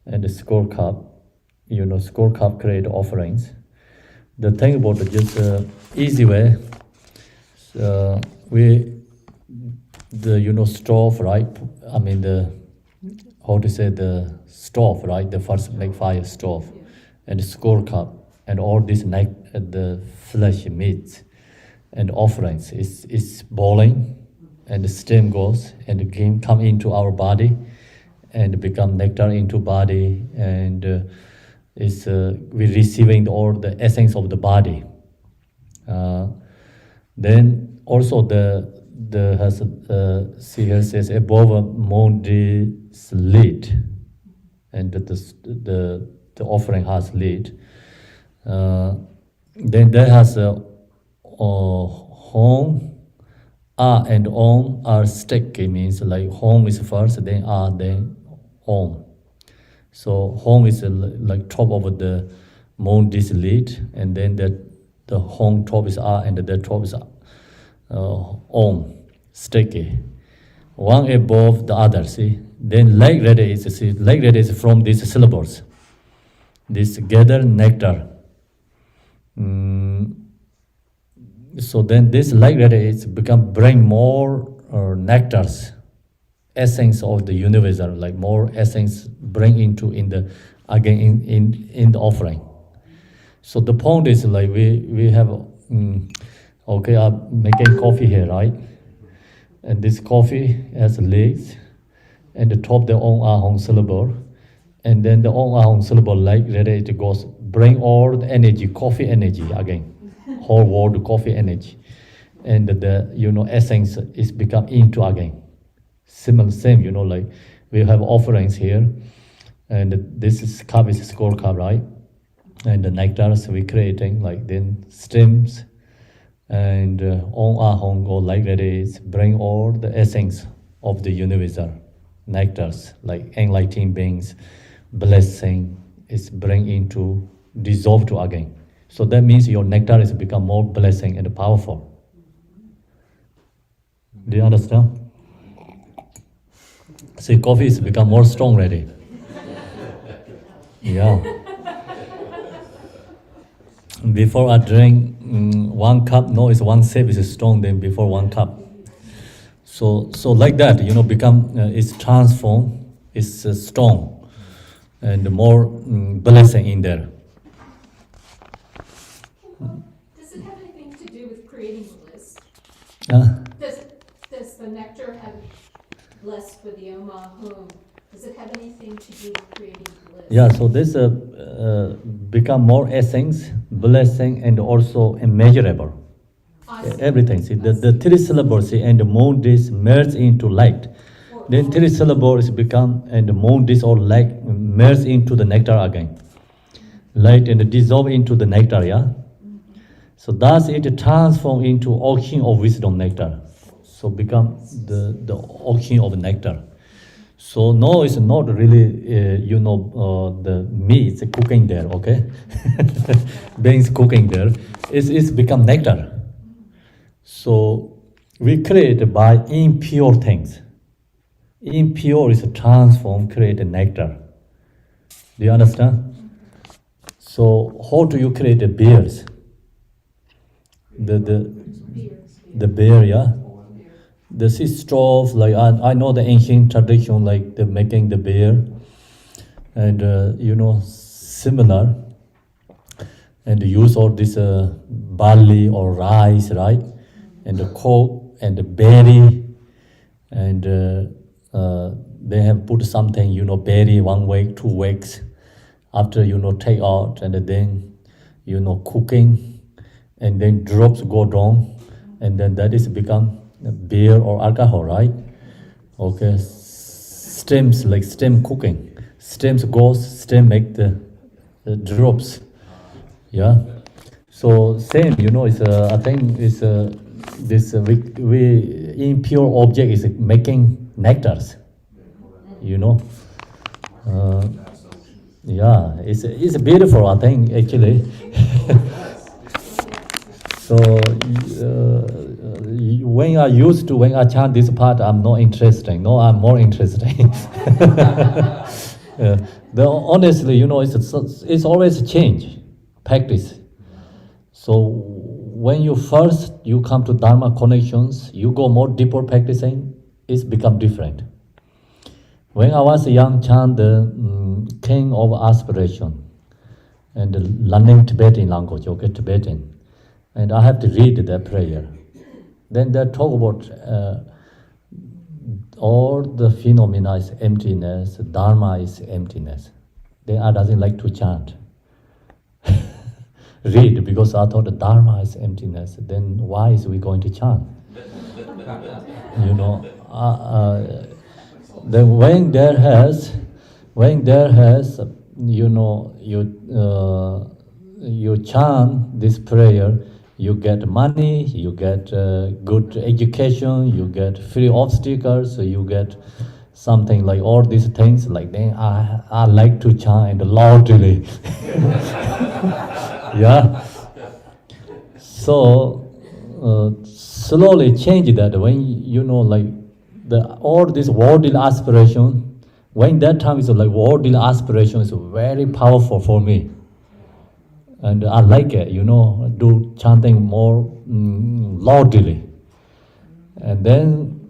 and the skull cup, skull cup create offerings. The thing about it, just easy way, stove, right? I mean the stove, right? The first like fire stove, and the skull cup, and all this the flesh meat, and offerings is boiling, and the steam goes and the come into our body, and become nectar into body, and we're receiving all the essence of the body. Then also the has see here says above Mondi's lid, and the offering has lid. Then there has a home, and on are sticky, means like home is first, then then on. So home is like top of the Mondi's lid, and then the home top is and the top is on, sticky. One above the other, see? Then like red is from these syllables. This gather nectar. So then this like red is become bring more nectars, essence of the universal, like more essence bring into in the again in the offering. So the point is like we have okay, I'm making coffee here, right? And this coffee has legs, and the top the on ahong syllable, and then the on ahong syllable like that it goes bring all the energy, coffee energy again, whole world coffee energy, and the essence is become into again. Similar same, like we have offerings here, and this is cup is score cup, right? And the nectars we creating like then stems, and on ahong or like that is bring all the essence of the universal nectars, like enlightened beings, blessing is bring into dissolve to again. So that means your nectar is become more blessing and powerful. Do you understand? See, coffee is become more strong already. Yeah. Before I drink 1 cup, no, it's 1 sip is strong than before 1 cup. So like that, become it's transformed, it's strong, and more blessing in there. Does it have anything to do with creating bliss? Does the nectar have blessed with the Om? Does it have anything to do with creating bliss? Yeah, so this become more essence, blessing, and also immeasurable. Everything. See, the 3 syllables, see, and the moon this merge into light. Then 3 syllables become, and the moon this or light merge into the nectar again. Light and dissolve into the nectar, yeah? So thus it transform into ocean of wisdom nectar. So become the ocean of nectar. So no, it's not really, the meat cooking there, okay? Beings cooking there. It's become nectar. So we create by impure things. Impure is transform, create a nectar. Do you understand? So how do you create the beers? The beer, yeah? The sea straws, like I know the ancient tradition, like the making the beer, and similar, and use all this barley or rice, right, and the coke and the berry, and they have put something, berry 1 week, 2 weeks, after take out, and then cooking, and then drops go down, and then that is become beer or alcohol, right? Okay, stems, like stem cooking. Stems goes, stem make the drops. Yeah. So same, it's I think it's this we impure object is making nectars. Yeah, it's beautiful, I think, actually. So when I chant this part, I'm not interested. No, I'm more interested. Honestly, it's always a change, practice. So when you come to Dharma connections, you go more deeper practicing, it's become different. When I was young, chant the king of aspiration, and learning Tibetan language, okay, Tibetan. And I have to read that prayer. Then they talk about all the phenomena is emptiness, Dharma is emptiness. Then I doesn't like to chant. Read, because I thought the Dharma is emptiness. Then why is we going to chant? Then when there has, you chant this prayer, you get money, you get good education, you get free obstacles, you get something like all these things. Like then I like to chant loudly. Yeah. So slowly change that when like all this worldly aspiration when that time is like worldly aspiration is very powerful for me. And I like it, do chanting more loudly. And then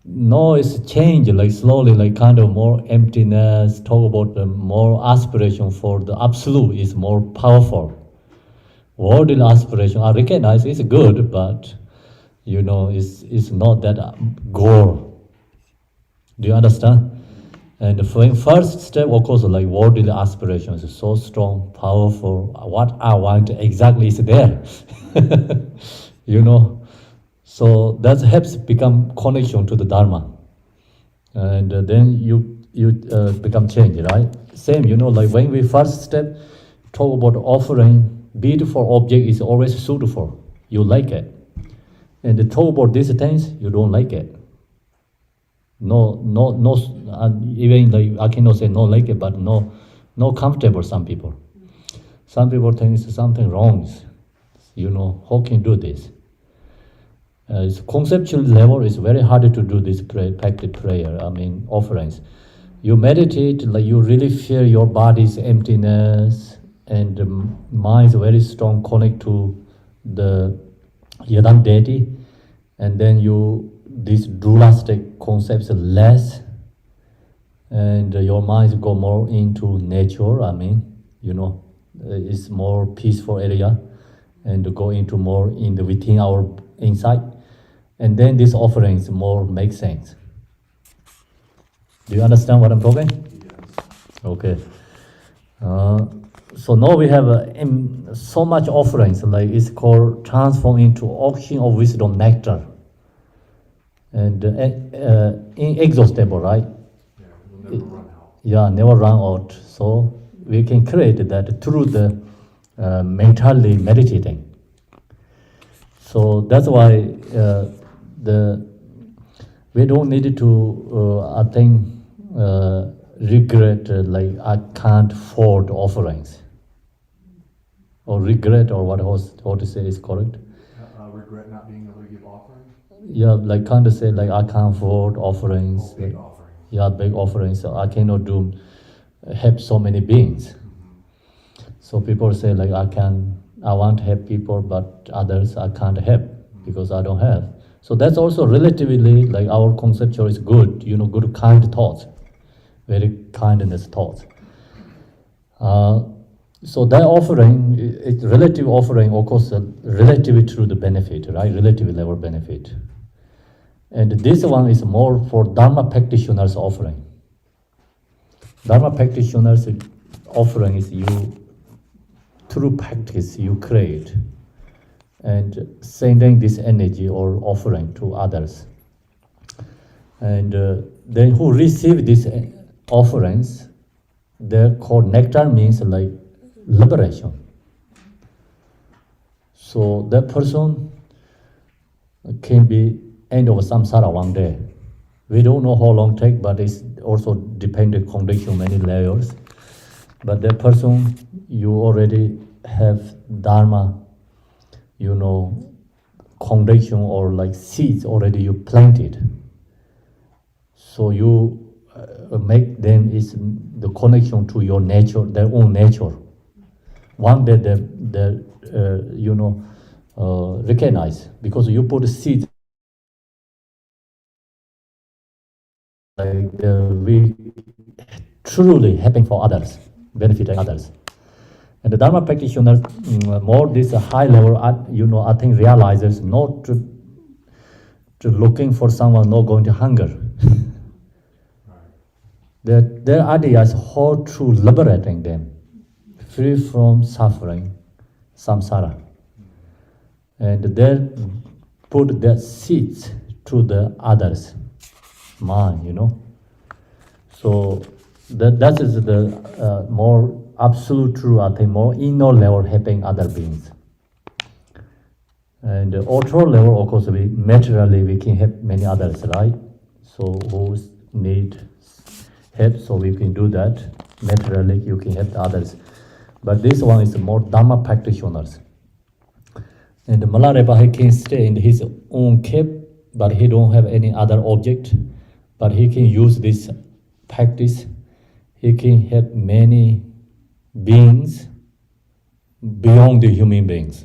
noise change, like slowly, like kind of more emptiness, talk about the more aspiration for the absolute is more powerful. Worldly aspiration, I recognize it's good, but it's not that goal. Do you understand? And for first step, of course, like worldly aspiration is so strong, powerful. What I want exactly is there. So that helps become connection to the Dharma. And then you become change, right? Same, like when we first step, talk about offering, beautiful object is always suitable. You like it. And the talk about these things, you don't like it. No, even like I cannot say no like it, but no comfortable. Some people think it's something wrong. How can you do this? It's conceptual level. It's very hard to do this practice prayer. Offerings. You meditate, like you really feel your body's emptiness, and the mind is very strong connect to the Yadam deity, and then these dualistic concepts less, and your mind go more into nature. It's more peaceful area, and go into more within our inside, and then these offerings more make sense. Do you understand what I'm talking? Yes. Okay. So now we have so much offerings, like it's called transform into ocean of wisdom nectar. And inexhaustible, right? Yeah, we'll never run out. Yeah, never run out. So we can create that through the mentally meditating. So that's why we don't need to regret like I can't afford offerings, or regret, or how to say is correct. Regret not being able to give offerings. Yeah, like kind of say like I can't afford offerings. Big offerings. Yeah, big offerings. So I cannot help so many beings. So people say like I want to help people, but others I can't help because I don't have. So that's also relatively like our conceptual is good, good kind thoughts, very kindness thoughts. So that offering, it's relative offering, of course, relatively to the benefit, right? Relative level benefit. And this one is more for Dharma practitioners offering. Dharma practitioners offering is through practice you create and sending this energy or offering to others. And then who receive these offerings, they're called nectar, means like liberation. So that person can be end of samsara one day. We don't know how long it takes, but it's also dependent condition, many layers. But that person, you already have Dharma, condition or like seeds already you planted. So you make them is the connection to your nature, their own nature. One day they recognize, because you put seeds like we truly helping for others, benefiting others. And the Dharma practitioner more this high level, I think realizes not to looking for someone not going to hunger. Their idea is how to liberating them, free from suffering, samsara. And then put their seeds to the others' mind, So that is the more absolute true, I think, more inner level helping other beings. And outer level, of course, materially we can help many others, right? So who need help, so we can do that. Materially, you can help the others. But this one is more Dharma practitioners. And Malarepa, he can stay in his own cave, but he don't have any other object. But he can use this practice, he can help many beings beyond the human beings.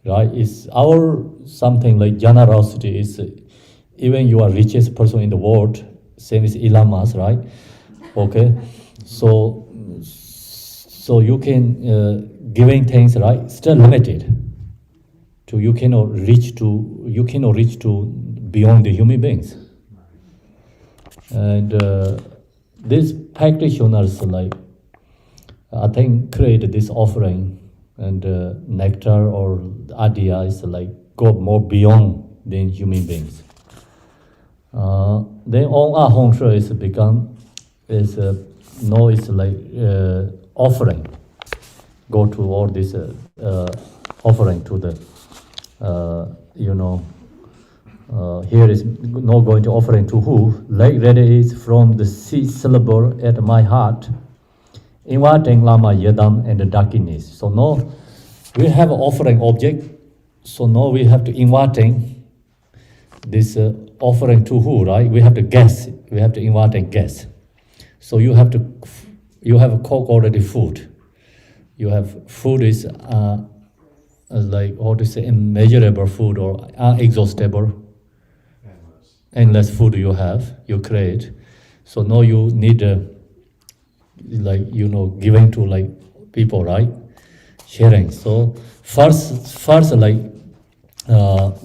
Right? It's our something like generosity is even you are richest person in the world, same as Elon Musk, right? Okay, so you can giving things, right, still limited. You cannot reach to beyond the human beings. And these practitioners, like I think, create this offering, and nectar or idea is like go more beyond than human beings. Then all our home sure is become is no, it's like offering. Go to all this offering to the here is not going to offering to who, like that is from the seed syllable at my heart, inviting Lama Yedam and the darkness. So now we have an offering object, so now we have to inviting this offering to who, right? We have to guess, we have to invite and guess. So you have a cook already food. You have food is like how to say immeasurable food or inexhaustible, endless food you create. So now you need giving to like people, right? Sharing. So first like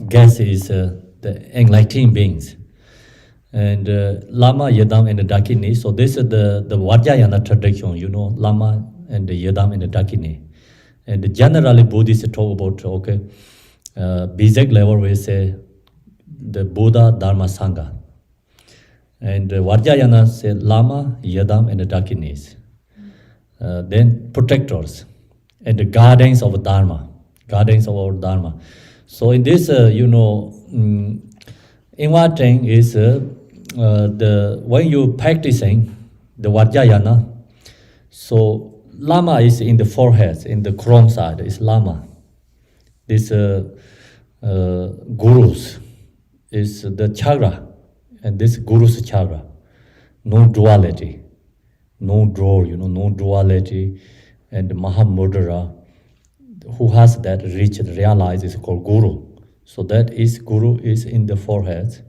guess is the enlightened beings. And Lama, Yedam, and the Dakini. So this is the Vajrayana tradition, Lama and the Yedam and the Dakini. And generally Buddhists talk about, basic level we say the Buddha, Dharma, Sangha. And Vajrayana say Lama, Yedam, and the Dakinis. Then protectors and the guardians of Dharma, guardians of our Dharma. So in this, inviting is when you practicing the Vajrayana, so Lama is in the forehead, in the crown side is Lama. This gurus is the chakra, and this guru's chakra, no duality, no draw, no duality, and Mahamudra, who has that reached, realized is called guru. So that is guru is in the forehead.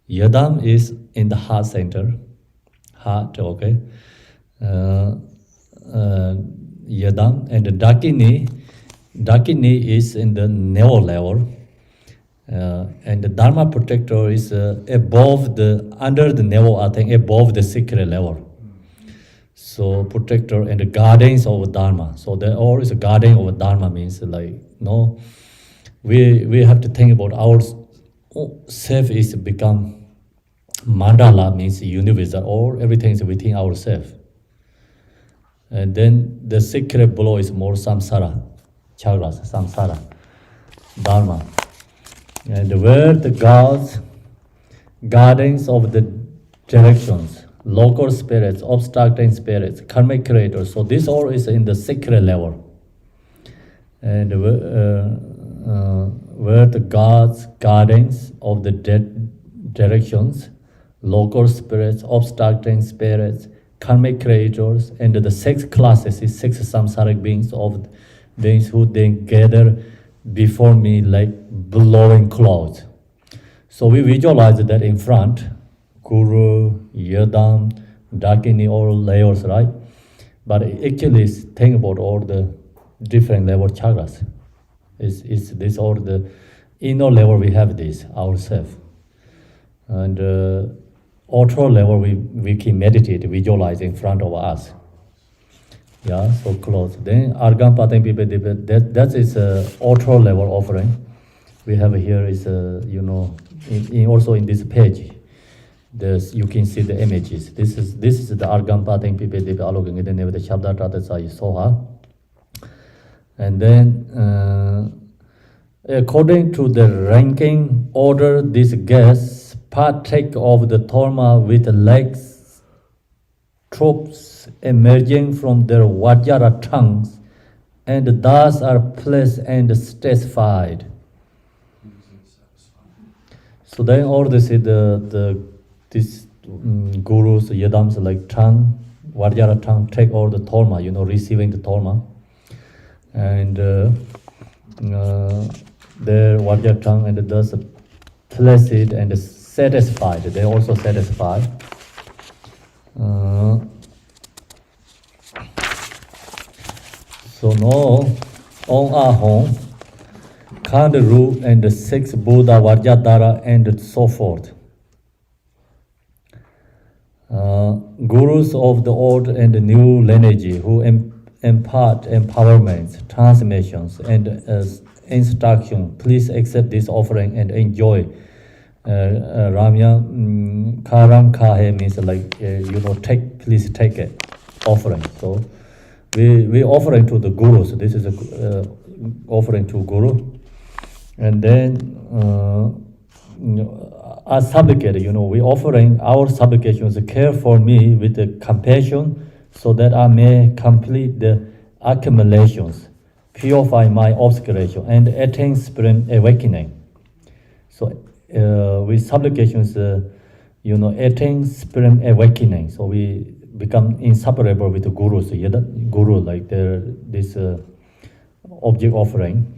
Yadam is in the heart center, heart, okay. Yadam, and the Dakini is in the navel level. And the Dharma protector is under the navel, I think, above the secret level. So protector and the guardians of Dharma. So there all is a guardian of Dharma means like, we have to think about our self is become mandala means universal, or everything is within ourselves. And then the secret below is more samsara, chakras, samsara, Dharma. And where the gods, guardians of the directions, local spirits, obstructing spirits, karmic creators. So this all is in the secret level. And where the gods, guardians of the directions, local spirits, obstructing spirits, karmic creators, and the 6 classes is 6 samsaric beings of beings who then gather before me like blowing clouds. So we visualize that in front, Guru, Yadam, Dakini, all layers, right? But actually, think about all the different level chakras. Is this all the inner level we have this ourselves, and outer level we can meditate, visualize in front of us. Yeah, so close. Then Argam Patang Pipe that is outer level offering. We have here is also in this page. You can see the images. This is the Argam Patang Pipe Pipe Alogang the name of the Shabda Tatasai Soha. And then according to the ranking order, these guests partake of the torma with legs, troops emerging from their Vajra tongues, and thus are placed and satisfied. So then all this is gurus, yadams like tongue, Vajra tongue take all the torma, receiving the torma. And their Vajra tongue and thus placid and satisfied. They also satisfied. So now, on our home, Kandaru and the 6 Buddha, Vajradhara, and so forth. Gurus of the old and the new lineage who impart empowerments, transmissions, and instruction, please accept this offering and enjoy. Ramya Karam Kahe means like, please take it, offering. So we offering to the gurus. This is a offering to guru. And then as supplicate, we offering our supplications, care for me with the compassion so that I may complete the accumulations, purify my obscuration, and attain spring awakening. So with supplications, attain spring awakening. So we become inseparable with the gurus. Guru, like this object offering,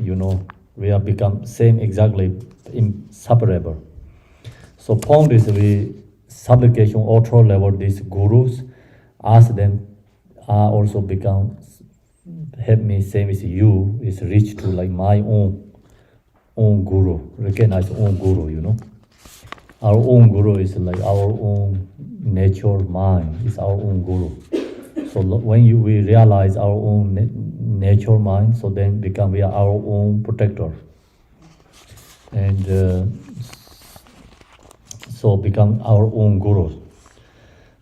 we have become same exactly inseparable. So point is we supplication ultra level these gurus, ask them also become help me same as you is reach to like my own guru, recognize own guru, Our own guru is like our own nature mind is our own guru. So when we realize our own nature mind, so then we are our own protector. And so become our own guru.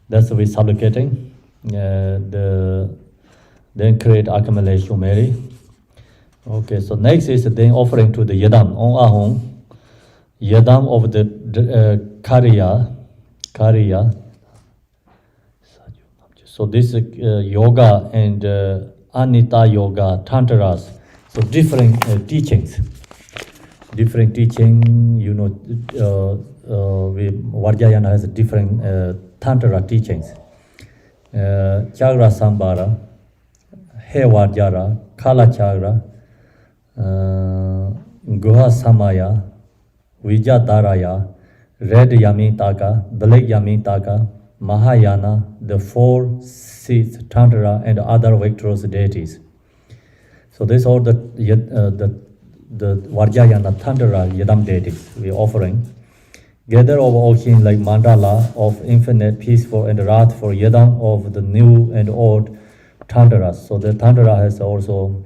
That's we supplicating. Then create accumulation Mary. Okay, so next is then offering to the Yadam, on Ahong. Yadam of the Kariya. So this yoga and Anita yoga, Tantras. So different teachings. Different teaching, Vajrayana has different Tantra teachings. Chagra Sambara, He Vajra, Kala Chagra, Guha Samaya, Vijayadharaya, Red Yamitaka, Black Yamitaka, Mahayana, the 4 seats, Tantra, and other victorious deities. So these are the Vajrayana Tantra Yadam deities we offering. Gather of ocean like mandala of infinite, peaceful, and wrathful Yadam of the new and old Tantras. So the Tantra has also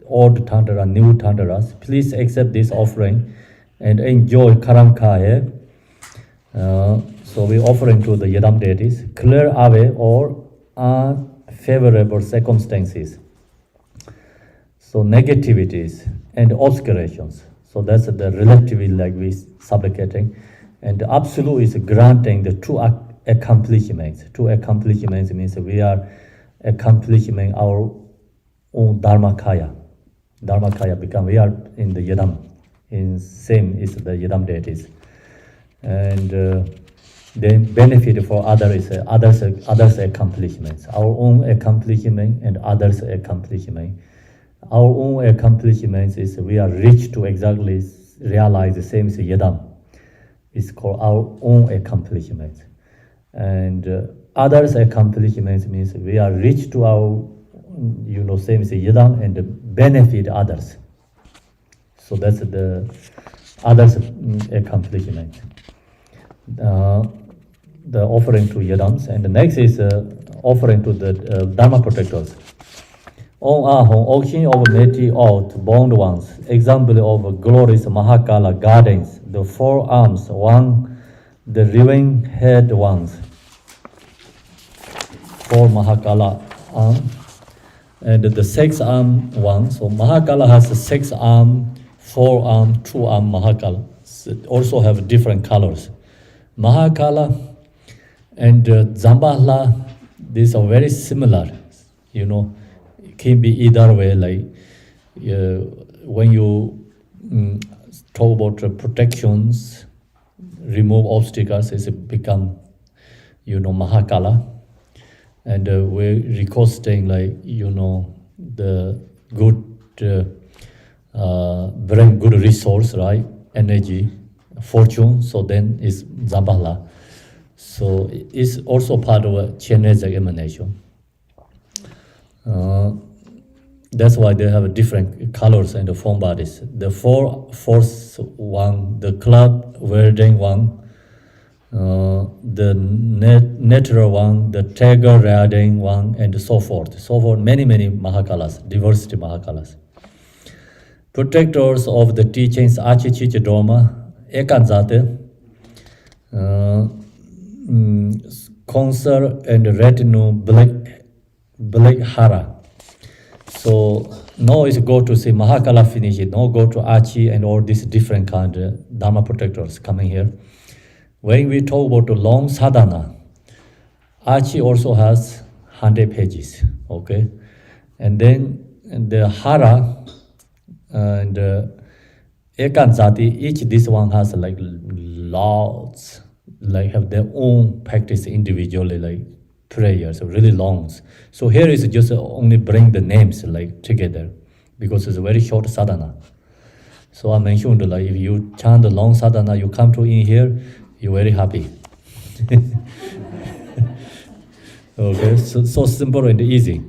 old Tantra, new Tantras. Please accept this offering and enjoy Karam Kahe. So we offering to the Yadam deities, clear away all unfavorable circumstances. So negativities and obscurations. So that's the relatively like we supplicating. And the absolute is granting the true accomplishments. True accomplishments means we are accomplishing our own Dharmakaya. Dharmakaya become, we are in the Yadam. In same is the Yadam deities. And then benefit for others is others accomplishments. Our own accomplishment and others accomplishment. Our own accomplishments is we are rich to exactly realize the same as Yadam. It's called our own accomplishments. And others accomplishments means we are rich to our, same as Yadam and benefit others. So that's the others accomplishment. The offering to Yadams. And the next is offering to the Dharma protectors. On Ahong, ocean of mighty out, bound ones, example of glorious Mahakala gardens, the 4 arms, one, the living head ones, 4 Mahakala arm, and the 6 arm one. So Mahakala has a 6 arm, 4 arm, 2 arm Mahakala. So also have different colors. Mahakala and Zambala, these are very similar, can be either way, like when you talk about protections, remove obstacles, it's become Mahakala. And we're requesting the good, bring good resource, right? Energy, fortune, so then is Zambala. So it's also part of a Chinese emanation. That's why they have different colors and the form bodies. The fourth one, the club wearing one, the natural one, the tiger riding one, and so forth. So forth, many Mahakalas, diversity Mahakalas. Protectors of the teachings, Achichichi Dharma, Ekanzate, Conser and retinue, Black Hara. So now is go to see Mahakala finish it, now go to Achi and all these different kind of Dharma protectors coming here. When we talk about the long sadhana, Achi also has 100 pages, okay? And then the Hara and Ekanzati, each this one has like lots, like have their own practice individually, like prayers, really long. So here is just only bring the names like together because it's a very short sadhana. So I mentioned like if you chant the long sadhana, you come to in here, you're very happy. Okay, so simple and easy.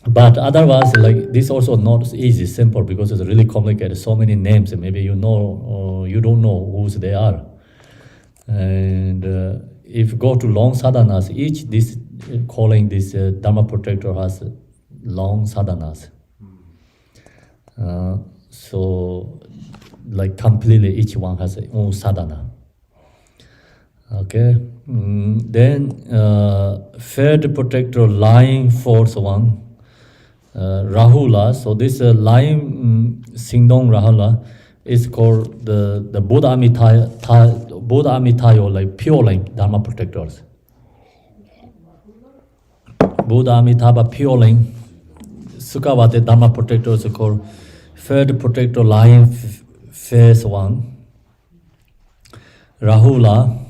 But otherwise, like this also not easy, simple because it's really complicated. So many names, maybe you know or you don't know who they are. And if you go to long sadhanas, each this calling this Dharma protector has long sadhanas. So like completely each one has its own sadhana. Okay. Then third protector lying fourth one, Rahula. So this lying Singdong Rahula is called the Buddha Amitayo, like pure line Dharma protectors. Buddha Amitabha pure line Sukhavate Dharma protectors are called third protector lying face one, Rahula.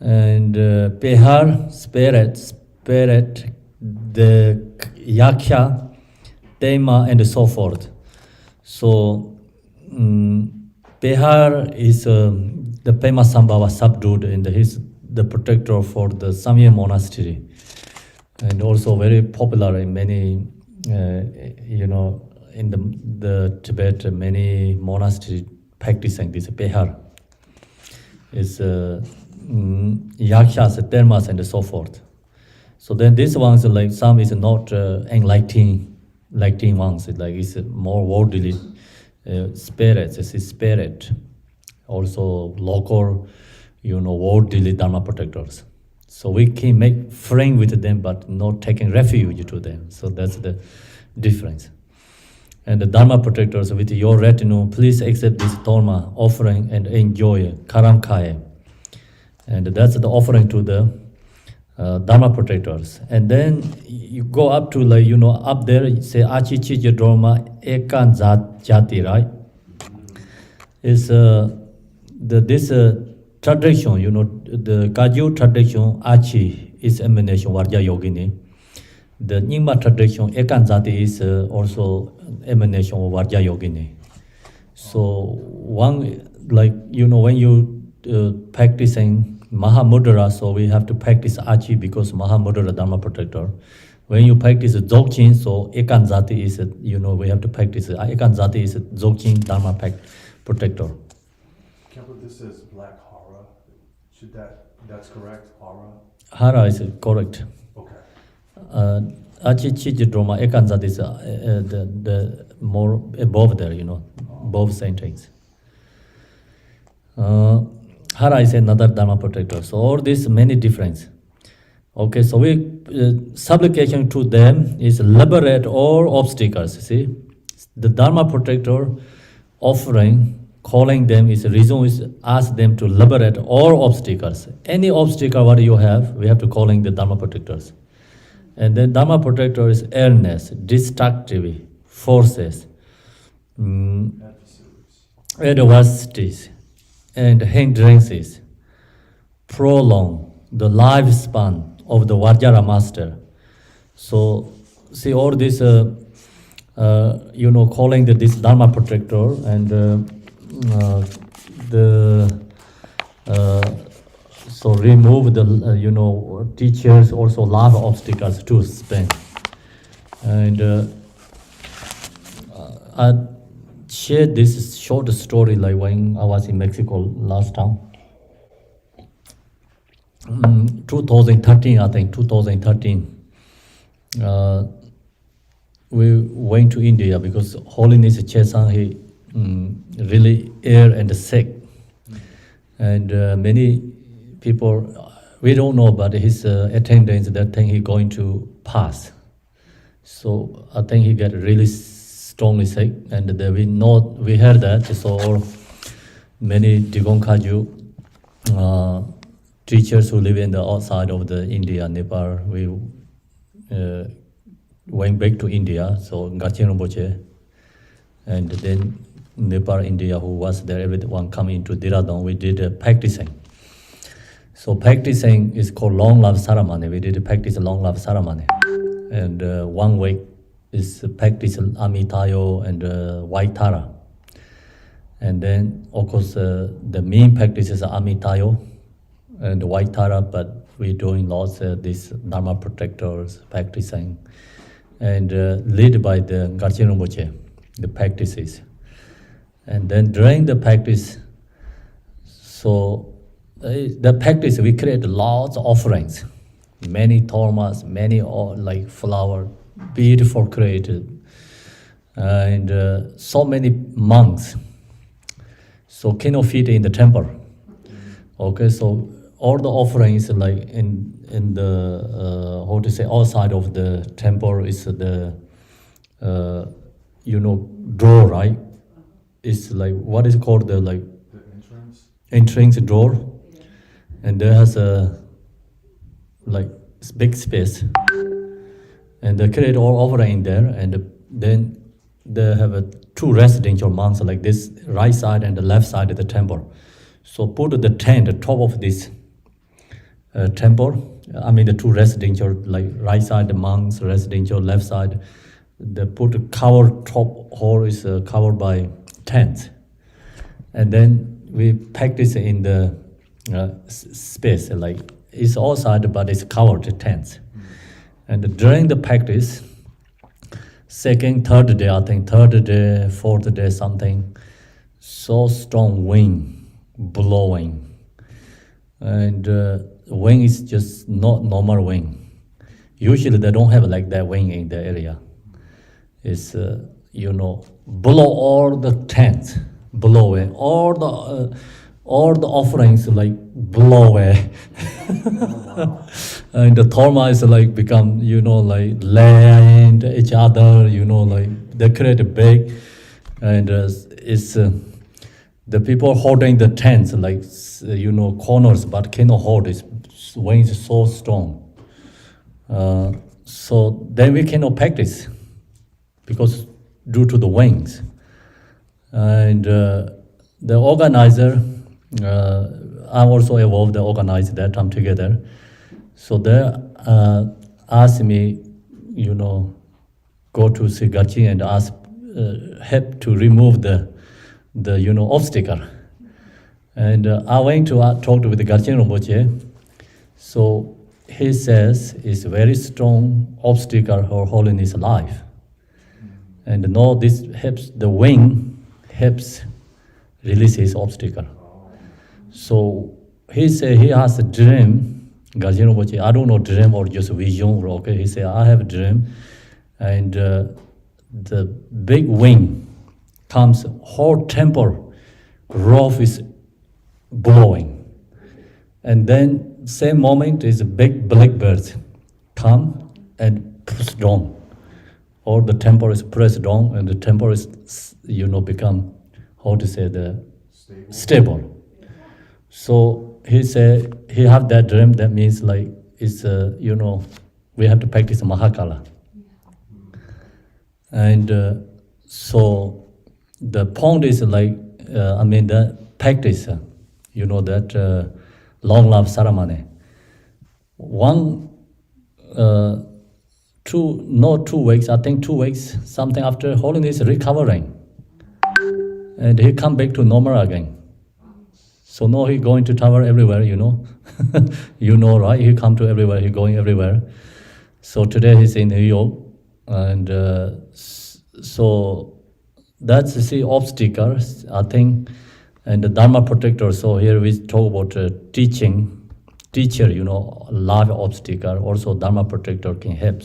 And Pehar, spirit, the Yaksha, Tema, and so forth. So Pehar is the Pema Sambhava subdued in the protector for the Samye monastery, and also very popular in many, in the Tibet, many monasteries practicing this Pehar. Is yakshas, dharmas, and so forth. So then these ones, like some is not enlightening ones, like it's more worldly spirits. It's a spirit, also local, worldly Dharma protectors. So we can make friend with them, but not taking refuge to them. So that's the difference. And the Dharma protectors, with your retinue, please accept this Dharma offering and enjoy Karam Kaya. And that's the offering to the Dharma protectors. And then you go up to up there, you say Achi Chija Dharma Ekan Jati, right? Is this tradition, the Kagyu tradition, Achi is emanation Varja Yogini. The Nyingma tradition, Ekan Jati is also emanation of Varja Yogini. So one, when you practicing Mahamudra, so we have to practice Achi because Mahamudra Dharma protector. When you practice Dzogchen, so Ekanzati is, we have to practice Ekanzati is Dzogchen Dharma protector. Can't put this as black hara. That's correct? Hara? Hara is correct. Okay. Achi Chiji Droma Ekanzati is the more above there, above sentence. Hara is another Dharma protector. So all these many difference. Okay, so we supplication to them is liberate all obstacles. See, the Dharma protector offering, calling them is the reason is ask them to liberate all obstacles. Any obstacle what you have, we have to calling the Dharma protectors. And then Dharma protector is illness, destructive forces, adversities, and hindrances, prolong, the lifespan of the Vajra master. So see all this, calling this Dharma protector and so remove the teachers also love obstacles to Spain. And I shared this short story like when I was in Mexico last time. 2013, I think, 2013. We went to India because Holiness Chesan, he really ill and sick. And many people, we don't know about his attendance, that thing he going to pass. So I think he got really strongly sick, and we heard that. So many Digon Kaju teachers who live in the outside of the India, Nepal, we went back to India. So Ngachin Rinpoche, and then Nepal, India, who was there, everyone coming into Dehradun, we did practicing. So practicing is called long love ceremony. We did practice long love ceremony. And 1 week is practice Amitayo and White Tara. And then, of course, the main practice is Amitayo and White Tara, but we're doing lots of these Dharma protectors practicing, and led by the Ngachin Rinpoche, the practices. And then during the practice, so the practice, we create lots of offerings. Many tormas, many like flower, beautiful created, and so many monks. So cannot fit in the temple. Okay, so all the offerings like in the outside of the temple is the door, right? It's like what is called the entrance door, and there has a like big space, and they create all offering in there, and then they have two residential monks like this, right side and the left side of the temple. So put the tent on top of this temple. I mean the two residential, like right side the monks, residential left side. They put a cover top hall is covered by tents, and then we practice in the space like. It's outside, but it's covered with tents. And during the practice, second, third day, I think, third day, fourth day, something, so strong wind blowing. And wind is just not normal wind. Usually they don't have like that wind in the area. It's, blow all the tents, blow away, all the offerings like blow away. And the torma is like become, like land each other, like they create a big, and it's the people holding the tents like, corners, but cannot hold it. Wind is so strong. So then we cannot practice because due to the winds. And the organizer, I'm also involved, to organize that time together. So they asked me, go to Sigachi and ask help to remove the obstacle. And I went to talk with the Gachin Rinpoche. So he says it's very strong obstacle for holiness life. And now this helps, the wing helps release his obstacle. So he said he has a dream, Gachin Rinpoche, I don't know dream or just vision, okay? He said, I have a dream, and the big wing comes, whole temple roof is blowing. And then same moment is a big blackbird come and push down. Or the temple is pressed down, and the temple is, become, stable. So he said he have that dream. That means like it's we have to practice Mahakala. And so the point is like the practice, that long love ceremony. one, not 2 weeks, I think 2 weeks, something after holiness recovering. And he come back to normal again. So now he going to travel everywhere, you know. You know, right? He come to everywhere, he going everywhere. So today he's in New York. And so that's the obstacles, I think, and the Dharma protector. So here we talk about teacher, you know, life obstacle. Also Dharma protector can help.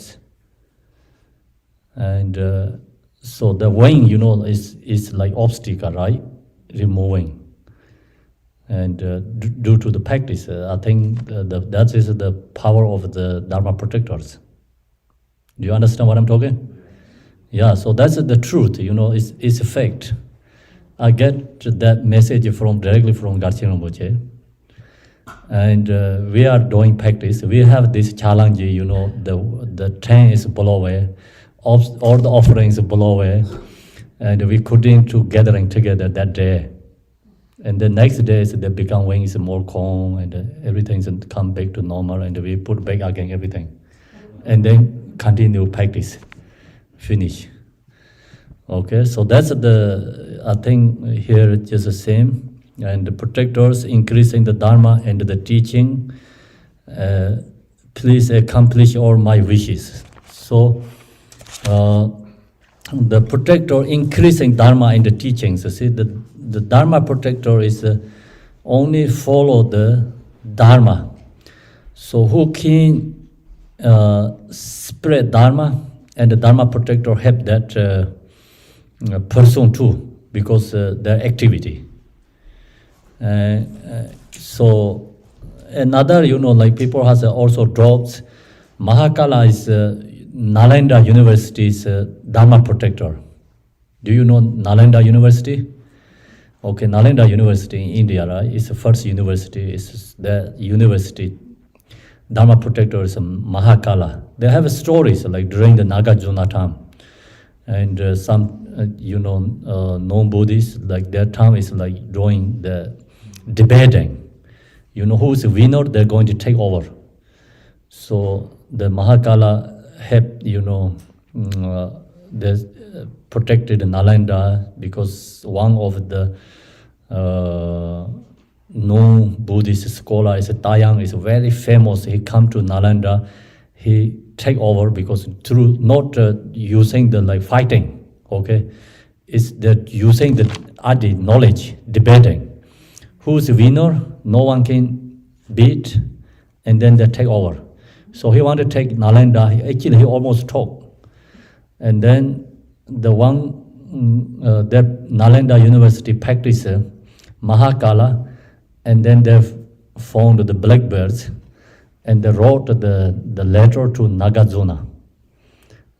And so the wing, you know, is like obstacle, right? Removing. And due to the practice, I think that is the power of the Dharma protectors. Do you understand what I'm talking? Yeah, so that's the truth, you know, it's a fact. I get that message directly from Garchen Rinpoche. And we are doing practice. We have this challenge, you know, the train is blown away, all the offerings blown away, and we couldn't to gathering together that day. And the next day, they become wings more calm, and everything's come back to normal, and we put back again everything. And then continue practice, finish. Okay, so that's I think here it's just the same. And the protectors increasing the Dharma and the teaching, please accomplish all my wishes. So the protector increasing Dharma and the teachings. You see, the Dharma protector is only follow the Dharma. So who can spread Dharma, and the Dharma protector help that person too, because their activity. So another, you know, like people has also dropped. Mahakala is Nalanda University's Dharma protector. Do you know Nalanda University? Okay, Nalanda University in India, right? It's the first university. It's the university. Dharma protector is Mahakala. They have stories like during the Nagarjuna time, and some non-Buddhists, like their time is like doing the debating. You know who's the winner? They're going to take over. So the Mahakala helped, they protected Nalanda because one of the non-Buddhist scholar is Taiyang, is very famous. He come to Nalanda, he take over because through not using the like fighting, okay, it's that using the adi knowledge, debating. Who's the winner? No one can beat, and then they take over. So he wanted to take Nalanda. He almost took, and then the one that Nalanda University practicer, Mahakala, and then they've found the blackbirds, and they wrote the letter to Nagarjuna.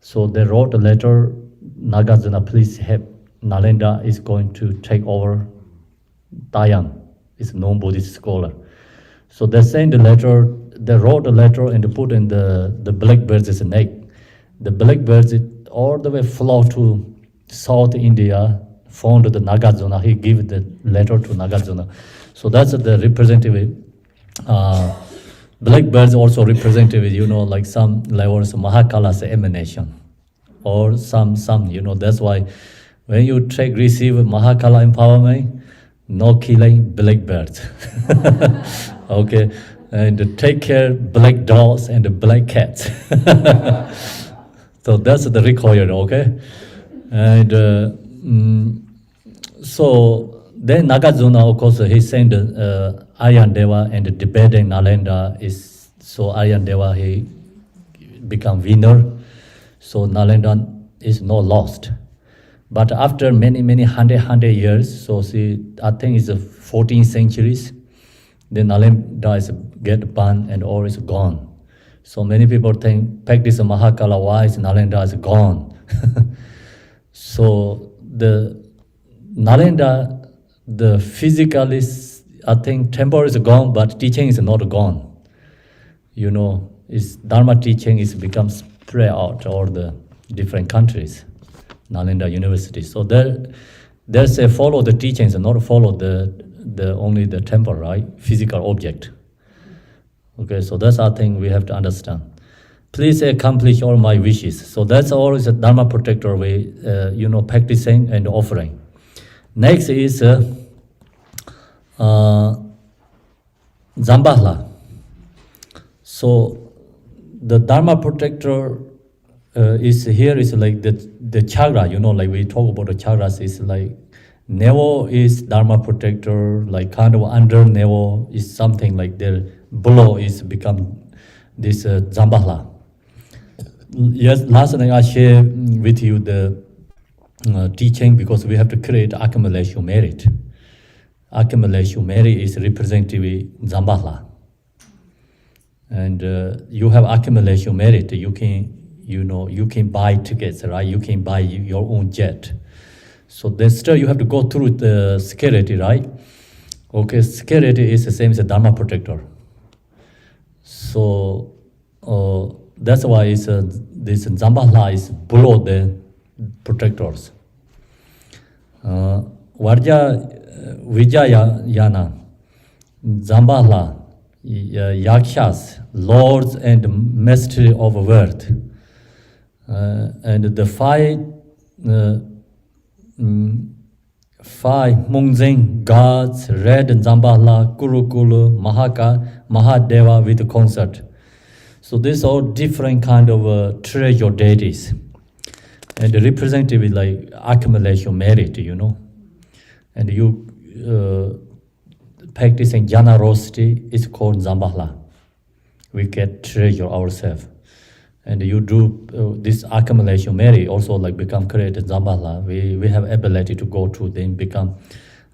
So they wrote a letter, Nagarjuna, please help. Nalanda is going to take over Taiyang. It's a non-Buddhist scholar. So they sent the letter, they wrote a letter and they put in the blackbird's neck. The blackbirds all the way flew to South India, found the Nagarjuna. He gave the letter to Nagarjuna. So that's the representative. Blackbirds also representative, like some levels, Mahakala's emanation. Or some, that's why when you receive Mahakala empowerment, no killing blackbirds. Okay, and take care black dogs and black cats. So that's the required, okay? And so then Nagarjuna, of course, he sent Aryan Deva and debating Nalanda is, so Aryan Deva, he become winner. So Nalanda is not lost. But after many hundred years, so see, I think it's the 14th centuries, then Nalanda is get banned and all is gone. So many people think, practice Mahakala, why is Nalanda is gone? So the Nalanda, the physical is, I think temple is gone, but teaching is not gone. It's Dharma teaching is become spread out all the different countries, Nalanda University. So they say follow the teachings and not follow the only the temple, right? Physical object. Okay, so that's our thing we have to understand. Please accomplish all my wishes. So that's always a Dharma protector way, practicing and offering. Next is Zambala. So the Dharma protector is here is like the chakra, like we talk about the chakras is like navel is Dharma protector, like kind of under navel is something like their below is become this Zambala. Yes, last night I shared with you the teaching because we have to create accumulation merit. Accumulation merit is representative Zambala. And you have accumulation merit, you can buy tickets, right? You can buy your own jet. So then still you have to go through the security, right? Okay, security is the same as a Dharma protector. So that's why it's, this Zambala is below the protectors. Vijayana, Zambala, Yakshas, lords and mastery of worth. And the five Mungzing gods, Red Zambala, Kurukulu, Mahadeva with the concert. So these are all kind of treasure deities. And the representative is like accumulation merit, And you practicing generosity is called Zambala. We get treasure ourselves. And you do this accumulation merit also like become created Zambala. We have ability to go to then become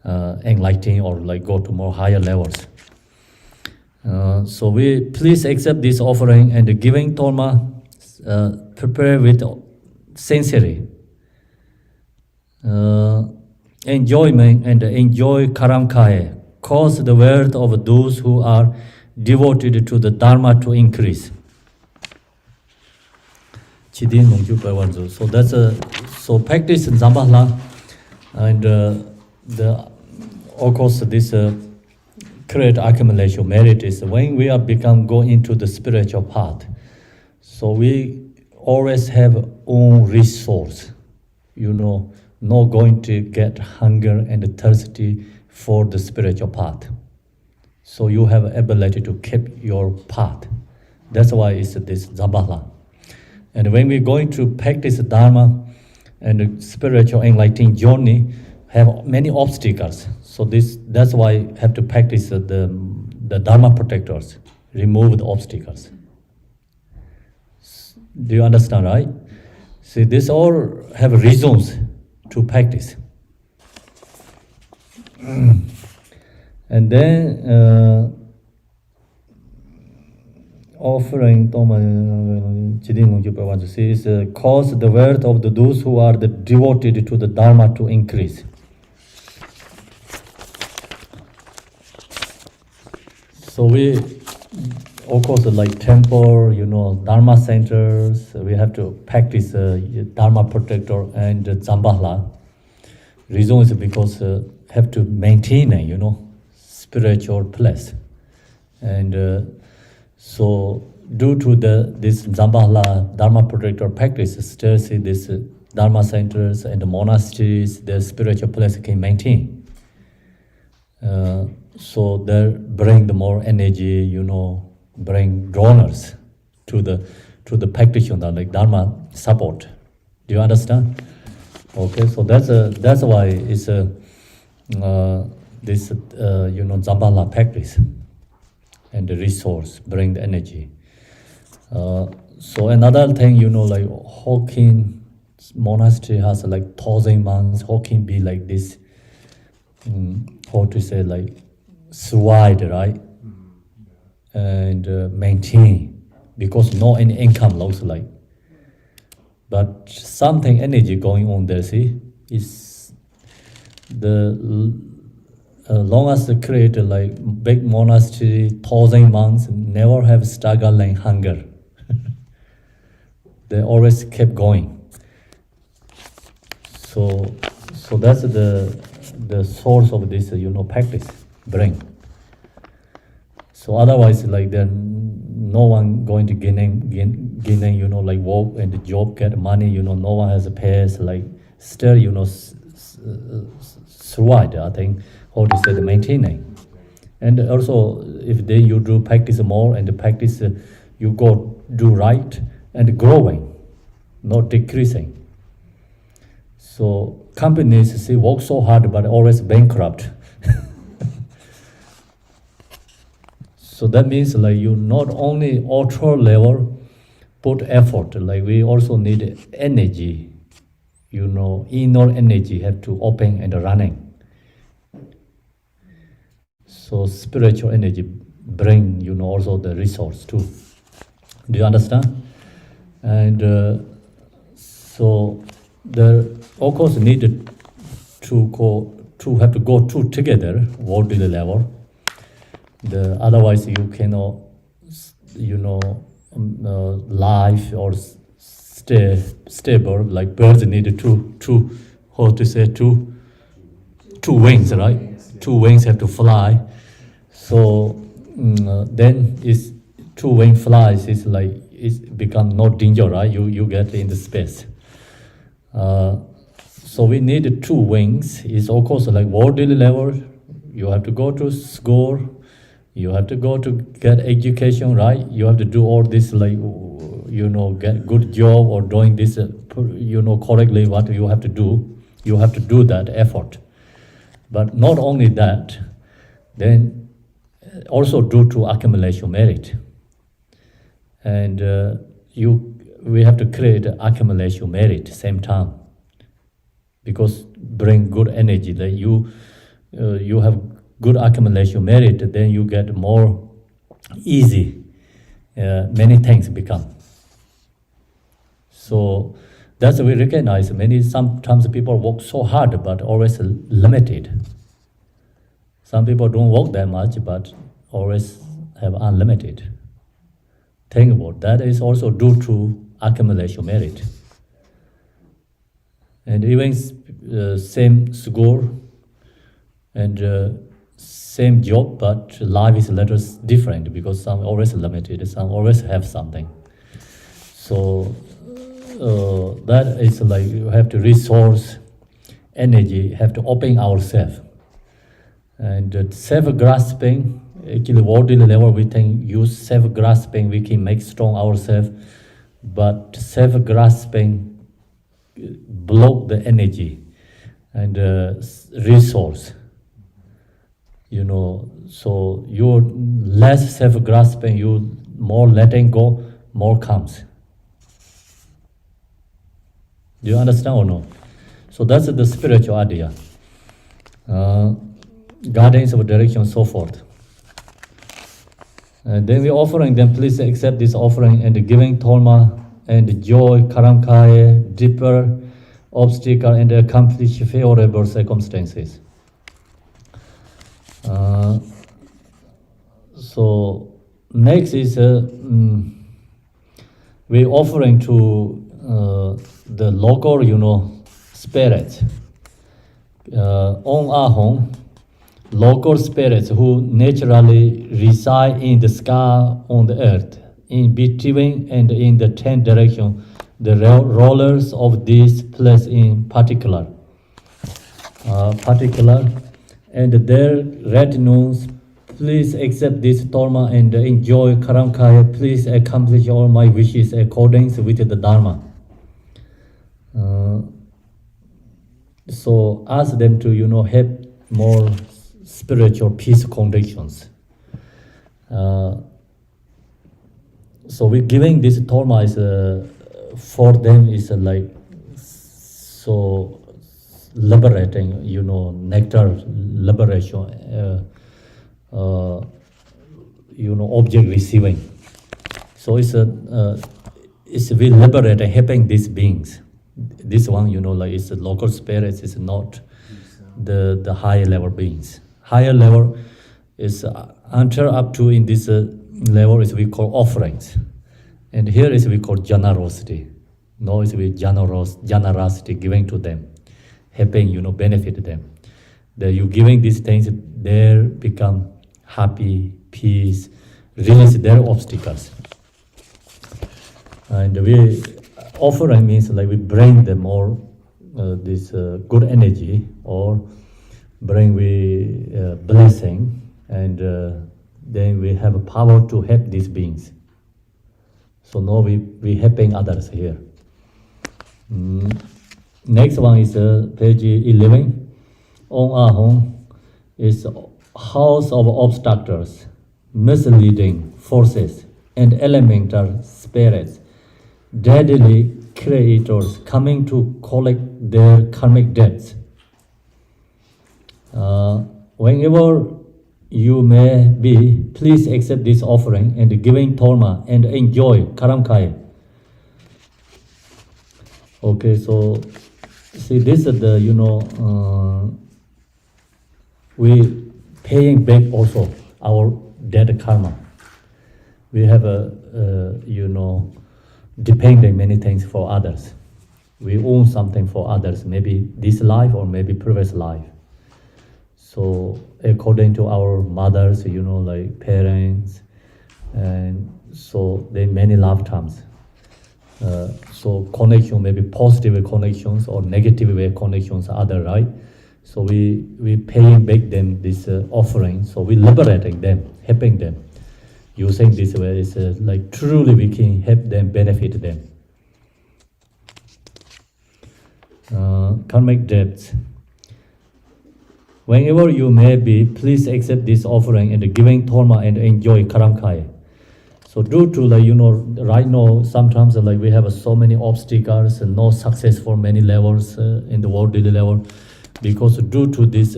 enlightened or like go to more higher levels. So we please accept this offering and giving Torma, prepare with sincerity, enjoyment and enjoy Karamkaya, cause the wealth of those who are devoted to the Dharma to increase. So that's so practice in Zambala and of course this create accumulation merit is when we are go into the spiritual path. So we always have own resource, not going to get hunger and thirsty for the spiritual path. So you have ability to keep your path. That's why it's this Zambala. And when we're going to practice Dharma and the spiritual enlightening journey, have many obstacles. So that's why you have to practice the Dharma protectors, remove the obstacles. Do you understand, right? See, this all have reasons to practice. And then offering is cause the wealth of those who are devoted to the Dharma to increase. So we, of course, like temple, Dharma centers, we have to practice Dharma protector and Zambala. Reason is because have to maintain, spiritual place. And so due to this Zambala Dharma protector practice, still see this Dharma centers and the monasteries, the spiritual place can maintain. So they bring the more energy, bring donors to the practitioner, like Dharma support. Do you understand? Okay, so that's why it's this Zambala practice and the resource bring the energy. So another thing, like Hawking monastery has like 1,000 monks. Hawking be like this, how to say, like survive, right? And maintain because no any income looks like. But something energy going on there, see, is the longest creator like big monastery, 1,000 monks never have struggle and hunger. They always kept going. So that's the source of this, practice bring. So otherwise, like then no one going to gain, you know, like work and the job, get money, you know, no one has a pace, like still, you know, survive, I think, how to say, the maintaining. And also, if then you do practice more and practice, you go do right and growing, not decreasing. So companies say work so hard but always bankrupt. So that means like you not only ultra level put effort, like we also need energy, you know, inner energy have to open and running. So spiritual energy bring, you know, also the resource too. Do you understand? And so the of course needed to have to go two together, worldly level. Otherwise you cannot, you know, life or stay stable. Like birds need two how to say two wings, right? Two wings have to fly. So then is two wing flies is like it's become not danger, right? You get in the space. So we need two wings. It's of course like worldly level. You have to go to school. You have to go to get education, right? You have to do all this, like, you know, get good job or doing this, you know, correctly. What you have to do, you have to do that effort. But not only that, then also due to accumulation merit. And we have to create accumulation merit same time, because bring good energy that you have good accumulation merit, then you get more easy. Many things become. So that's we recognize. Sometimes people work so hard, but always limited. Some people don't work that much, but always have unlimited. Think about that is also due to accumulation merit. And even same school and same job, but life is a little different because some always limited, some always have something. So that is like you have to resource energy, have to open ourselves. And self-grasping, actually worldly level we can use self-grasping, we can make strong ourselves, but self-grasping block the energy and resource. You know, so you're less self-grasping, you more letting go, more comes. Do you understand or no? So that's the spiritual idea. Guidance of direction, so forth. And then we're offering them, please accept this offering and giving Tolma and joy, karamkaya, deeper obstacle and accomplish favorable circumstances. So next is we're offering to the local, you know, spirits. On Ahong, local spirits who naturally reside in the sky on the earth, in between and in the 10 directions, the rulers of this place in particular, and their retinues, please accept this Dharma and enjoy Karamkaya. Please accomplish all my wishes according with the Dharma. So ask them to, you know, have more spiritual peace conditions. So we're giving this Dharma is for them is like so liberating, you know, nectar liberation, you know, object receiving. So it's we liberating, helping these beings. This one, you know, like it's the local spirits, is not the higher level beings. Higher level is until up to in this level is we call offerings, and here is we call generosity. No, is we generosity giving to them, helping, you know, benefit them. That you giving these things, they become happy, peace, release their obstacles. And we offering means like we bring them more this good energy or bring we blessing, and then we have a power to help these beings. So now we helping others here. Next one is page 11. On Ahong is house of obstacles, misleading forces, and elemental spirits, deadly creators coming to collect their karmic debts. Whenever you may be, please accept this offering and giving Tolma and enjoy Karamkaya. Okay, so see, this is the, we paying back also our debt karma. We have depending many things for others. We own something for others, maybe this life or maybe previous life. So according to our mothers, like parents, and so they many lifetimes. So connection, maybe positive connections or negative way connections, other, right? So we paying back them this offering. So we liberating them, helping them. Using this way is like truly we can help them, benefit them. Karmic debts. Whenever you may be, please accept this offering and giving Tolma and enjoy Karamkaya. So due to right now, sometimes we have so many obstacles and no success for many levels in the worldly level, because due to this,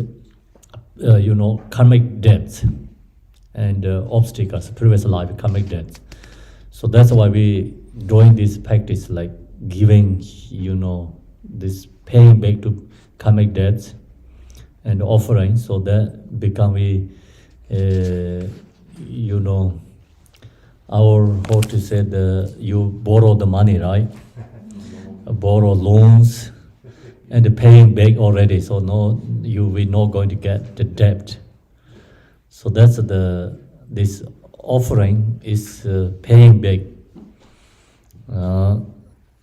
karmic debts and obstacles, previous life karmic debts. So that's why we doing this practice, like giving, this paying back to karmic debts and offering, so that become our, how to say, you borrow the money, right? Borrow loans and paying back already, so we not going to get the debt. So that's this offering is paying back.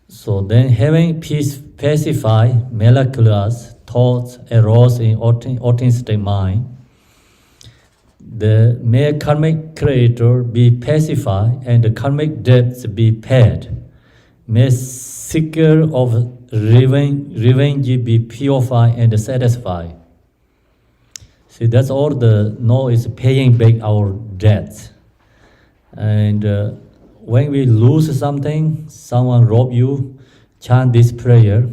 So then having peace, pacify miraculous thoughts arose in authentic mind, the may karmic creator be pacified and the karmic debts be paid. May seeker of revenge be purified and satisfied. See, that's all the no is paying back our debts. And when we lose something, someone rob you, chant this prayer.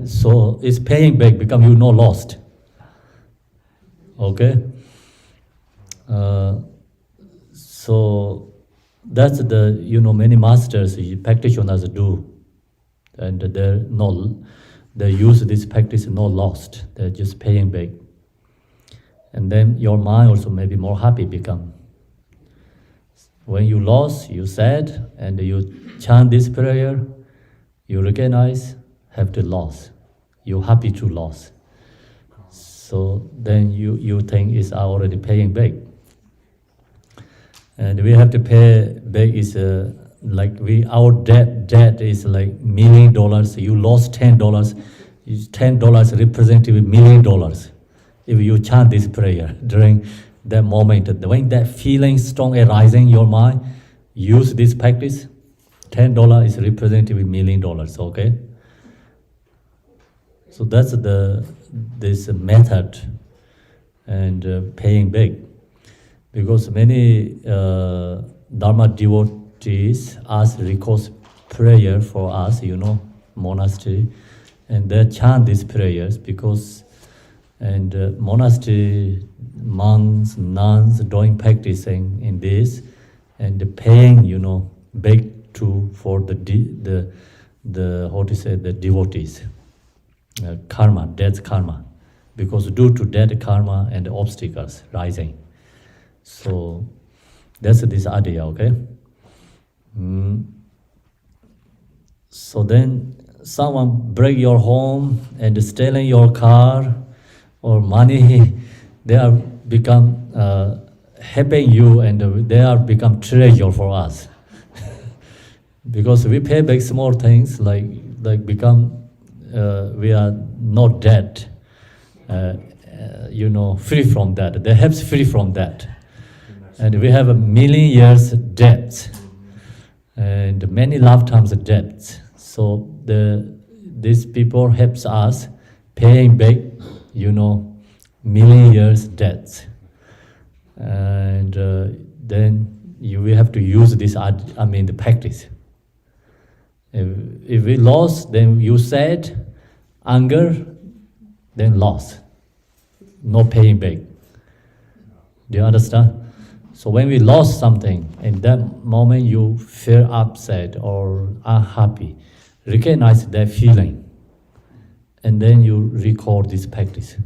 So it's paying back, become you no lost. Okay? So that's the, many masters, practitioners do. And they use this practice no lost. They're just paying back. And then your mind also may be more happy become. When you lost, you sad, and you chant this prayer, you recognize, have to loss. You're happy to loss. So then you think it's already paying back. And we have to pay back is our debt is like $1 million. You lost $10. $10 represents $1 million. If you chant this prayer during that moment, when that feeling strong arising in your mind, use this practice. $10 is representing $1 million. Okay. So that's this method and paying back, because many Dharma devotees ask request prayer for us, monastery, and they chant these prayers because, and monastery monks, nuns doing practicing in this and paying, back for the how to say, the devotees. Karma, death karma, because due to death karma and obstacles rising. So that's this idea, okay? So then someone break your home and stealing your car or money, they are become helping you, and they are become treasure for us. Because we pay back small things like become we are not dead, free from that. They helps free from that, and we have a million years debt and many lifetimes debt. So these people helps us paying back, million years debts, and then we have to use this. The practice. If we lost, then you said anger, then loss. No paying back. Do you understand? So when we lost something, in that moment you feel upset or unhappy, recognize that feeling, and then you record this practice.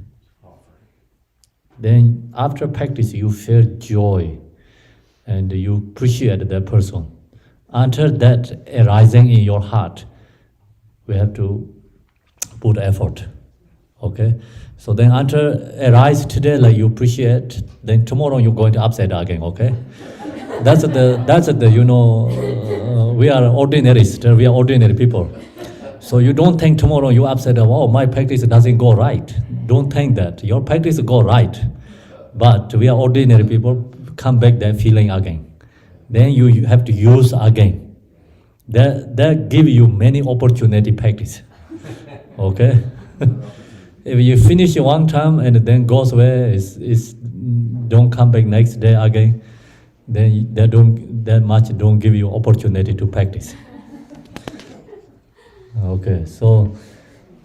Then after practice, you feel joy, and you appreciate that person. Until that arising in your heart, we have to put effort. Okay? So then until arise today, like you appreciate, then tomorrow you're going to upset again, okay? That's the we are ordinary people. So you don't think tomorrow you upset, oh, my practice doesn't go right. Don't think that. Your practice go right. But we are ordinary people, come back that feeling again. Then you have to use again. That give you many opportunity practice. Okay? If you finish one time and then goes away, don't come back next day again, then don't give you opportunity to practice. Okay, so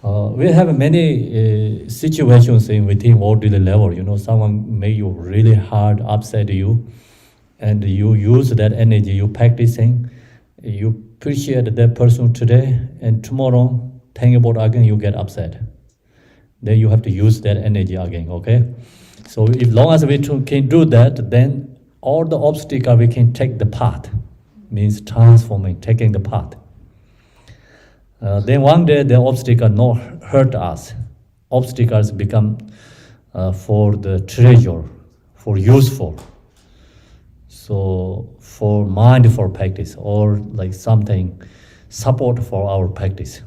we have many situations within ordinary level. Someone make you really hard, upset you, and you use that energy, you practicing, you appreciate that person today, and tomorrow, think about again, you get upset. Then you have to use that energy again, okay? So if long as we can do that, then all the obstacles we can take the path, means transforming, taking the path. Then one day the obstacle not hurt us. Obstacles become for the treasure, for useful. So for mindful practice or like something support for our practice.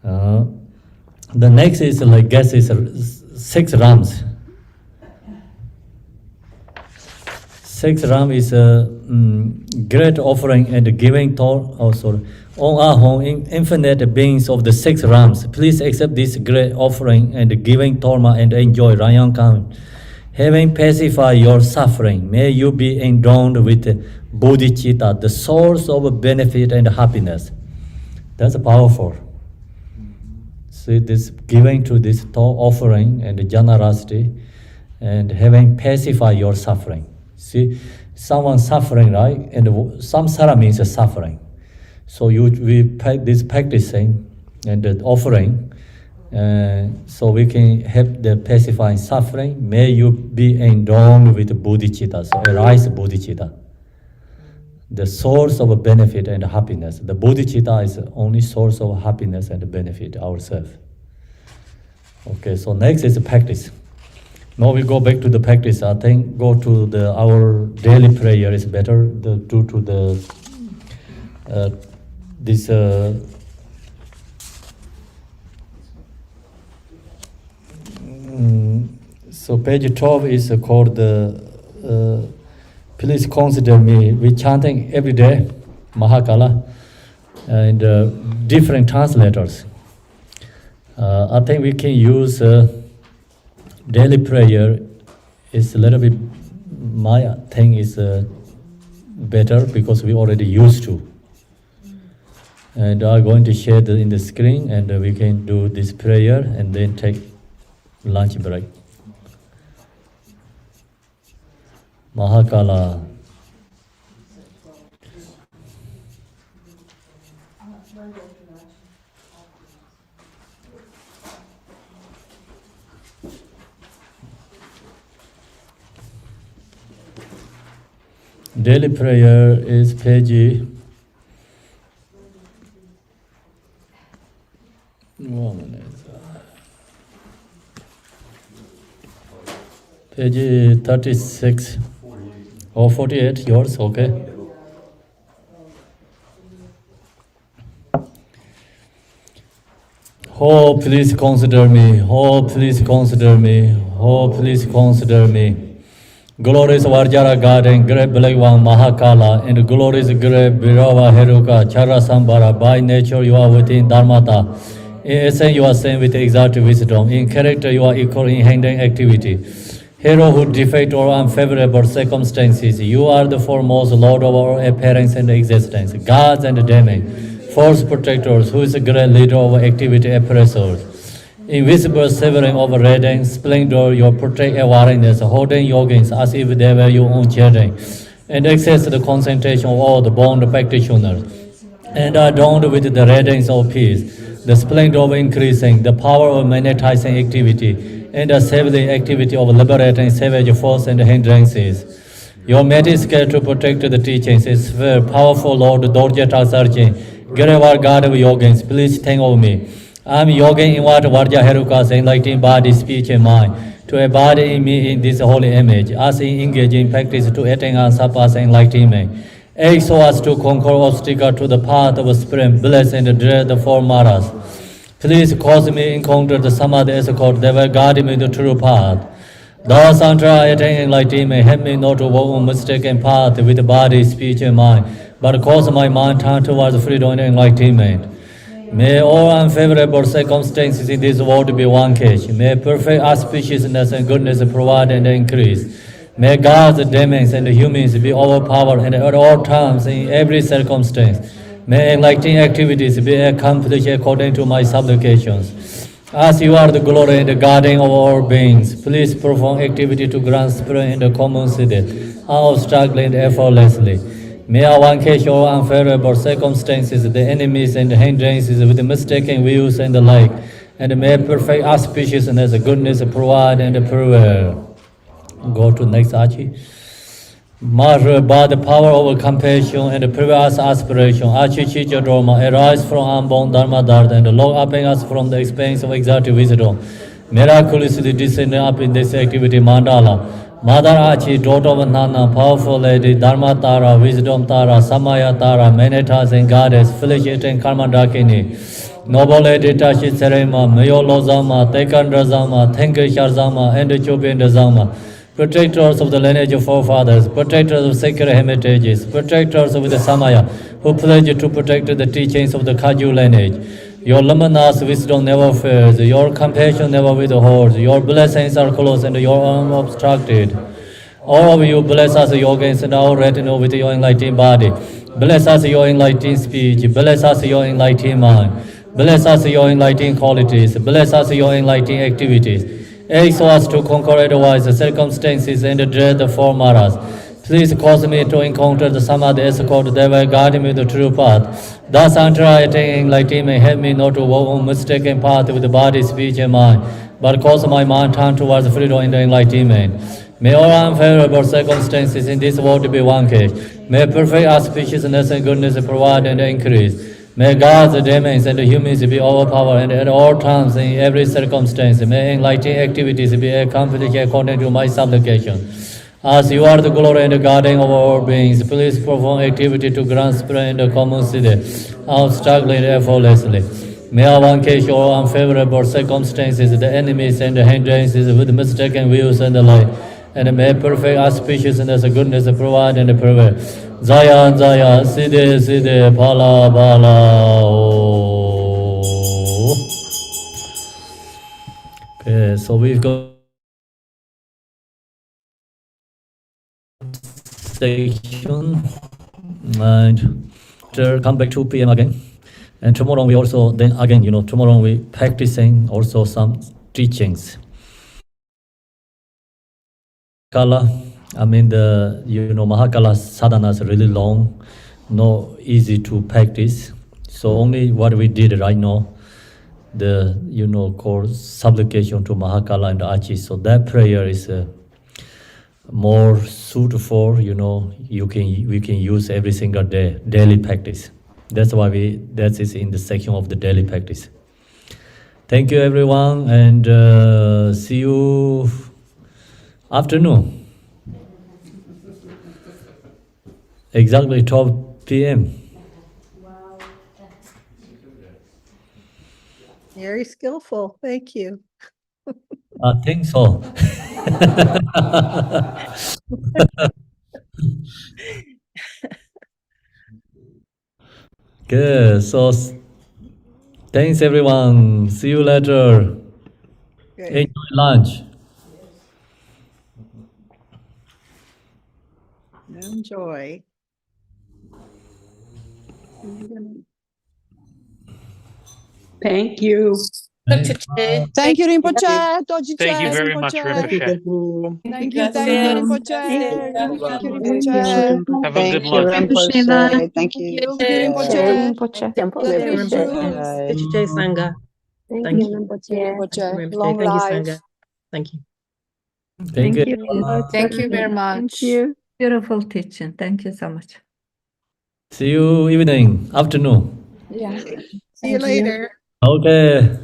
The next is is 6 rams. 6 ram is a great offering and giving on our home, infinite beings of the 6 rams. Please accept this great offering and giving torma and enjoy Rayankan. Having pacified your suffering, may you be endowed with bodhicitta, the source of benefit and happiness. That's powerful. See, this giving to this offering and generosity and having pacified your suffering. See, someone suffering, right? And samsara means suffering. So we this practicing and the offering, so we can help the pacifying suffering. May you be endowed with bodhicitta, so arise bodhicitta, the source of benefit and happiness. The bodhicitta is the only source of happiness and benefit ourselves. Okay, so next is practice. Now we go back to the practice. I think go to our daily prayer is better due to the so page 12 is called please consider me. We chanting every day Mahakala and different translators. I think we can use daily prayer is a little bit, my thing is better because we already used to. And I'm going to share in the screen and we can do this prayer and then take lunch break. Mahakala. Daily prayer is page 1 minute. Page 36 or 48, yours, okay. Oh, please consider me. Oh, please consider me. Oh, please consider me. Glorious Varjara God and great Black One Mahakala and glorious great Birava Heruka Chara Sambara. By nature you are within Dharmata. In essence you are same with exact wisdom. In character you are equal in handling activity. Hero who defeat all unfavorable circumstances. You are the foremost Lord of our appearance and existence. Gods and demons, force protectors, who is a great leader of activity oppressors. Invisible severing of radiance, splendor, your protect awareness, holding yogins as if they were your own children, and access the concentration of all the bond practitioners, and adorned with the radiance of peace, the splendor of increasing, the power of magnetizing activity, and the saving activity of liberating savage force and hindrances. Your mighty skill to protect the teachings is very powerful, Lord Dorjata Sarjin, Girevar God of yogins, please think of me. I am yogin in what Varja Herukas enlightened body, speech, and mind, to embody in me in this holy image, as in engage in practice to attain and surpass enlightenment. Aid so as to conquer obstacle to the path of spirit, bless and dread the four maras. Please cause me encounter the samadhi as called, they will guide me the true path. Thus, Antra attain enlightenment, help me not to walk on mistaken path with the body, speech, and mind, but cause my mind turn towards freedom and enlightenment. May all unfavorable circumstances in this world be one case. May perfect auspiciousness and goodness provide and increase. May God's demons and humans be overpowered and at all times in every circumstance. May enlightening activities be accomplished according to my supplications. As you are the glory and the guardian of all beings, please perform activity to grant spirit in the common city, out struggling effortlessly. May our case or unfavorable circumstances, the enemies and the hindrances with the mistaken views and the like, and may perfect auspiciousness, goodness provide and prevail. Go to next Archie. Mother, by the power of compassion and previous aspiration, Archie Chicha Dharma, arise from unborn Dharma Dharma and lock upping us from the expanse of exact wisdom, miraculously descending up in this activity mandala. Mother Achi, daughter of Nana, powerful lady, Dharma Tara, Wisdom Tara, Samaya Tara, Manetas and Goddess, Felicity and Karma Dakini, Noble Lady Tashi Serema, Mayolo Zama, Tekandra Zama, Tenkishar Zama, and the Chupinda Zama, protectors of the lineage of forefathers, protectors of sacred hermitages, protectors of the Samaya, who pledge to protect the teachings of the Kaju lineage. Your luminous wisdom never fails, your compassion never withholds, your blessings are close and your unobstructed. All of you bless us, yogins, and our retinue with your enlightened body. Bless us, your enlightened speech. Bless us, your enlightened mind. Bless us, your enlightened qualities. Bless us, your enlightened activities. Aid so as to conquer otherwise the circumstances and dread the four maras. Please cause me to encounter the samadhi as called, they will guide me the true path. Thus, Antra attaining enlightenment, help me not to walk on mistaken path with the body, speech, and mind, but cause my mind turn towards freedom and enlightenment. May all unfavorable circumstances in this world be one case. May perfect auspiciousness and goodness provide and increase. May God's demons and humans be overpowered and at all times in every circumstance. May enlightening activities be accomplished according to my supplication. As you are the glory and the guardian of all beings, please perform activity to grant spirit in the common city, out struggling effortlessly. May our case or unfavorable circumstances, the enemies and the hindrances with mistaken views and the like, and may perfect auspiciousness and goodness provide and prevail. Zaya, Zaya, Siddhi, Siddhi, Pala, Pala. Okay, so we've got station and come back 2 p.m. again. And tomorrow we also, then again, tomorrow we practicing also some teachings. Kala, Mahakala sadhana is really long, not easy to practice. So only what we did right now, the, called supplication to Mahakala and Achi. So that prayer is more suitable, we can use every single day, daily practice. That's why that is in the section of the daily practice. Thank you everyone, and see you Afternoon. Exactly 12 p.m. Wow. Very skillful. Thank you. I think so. Good. So thanks everyone. See you later. Good. Enjoy lunch. Enjoy. Thank you. Thanks. Thank you, Rinpoche. Doji Thank you Che, very much, Rinpoche. Rinpoche. Thank you, Rinpoche. Thank you, Rinpoche. Have a good Thank you, lunch. Rinpoche. Thank you. Thank you, Rinpoche. God Thank bless you, you. Rinpoche. Rinpoche Sangha. Thank you. Rinpoche. Long Thank you, life. Sangha. Thank you. Thank you. Thank you very much. Beautiful teaching. Thank you so much. See you evening, afternoon. Yeah. See you later. Okay.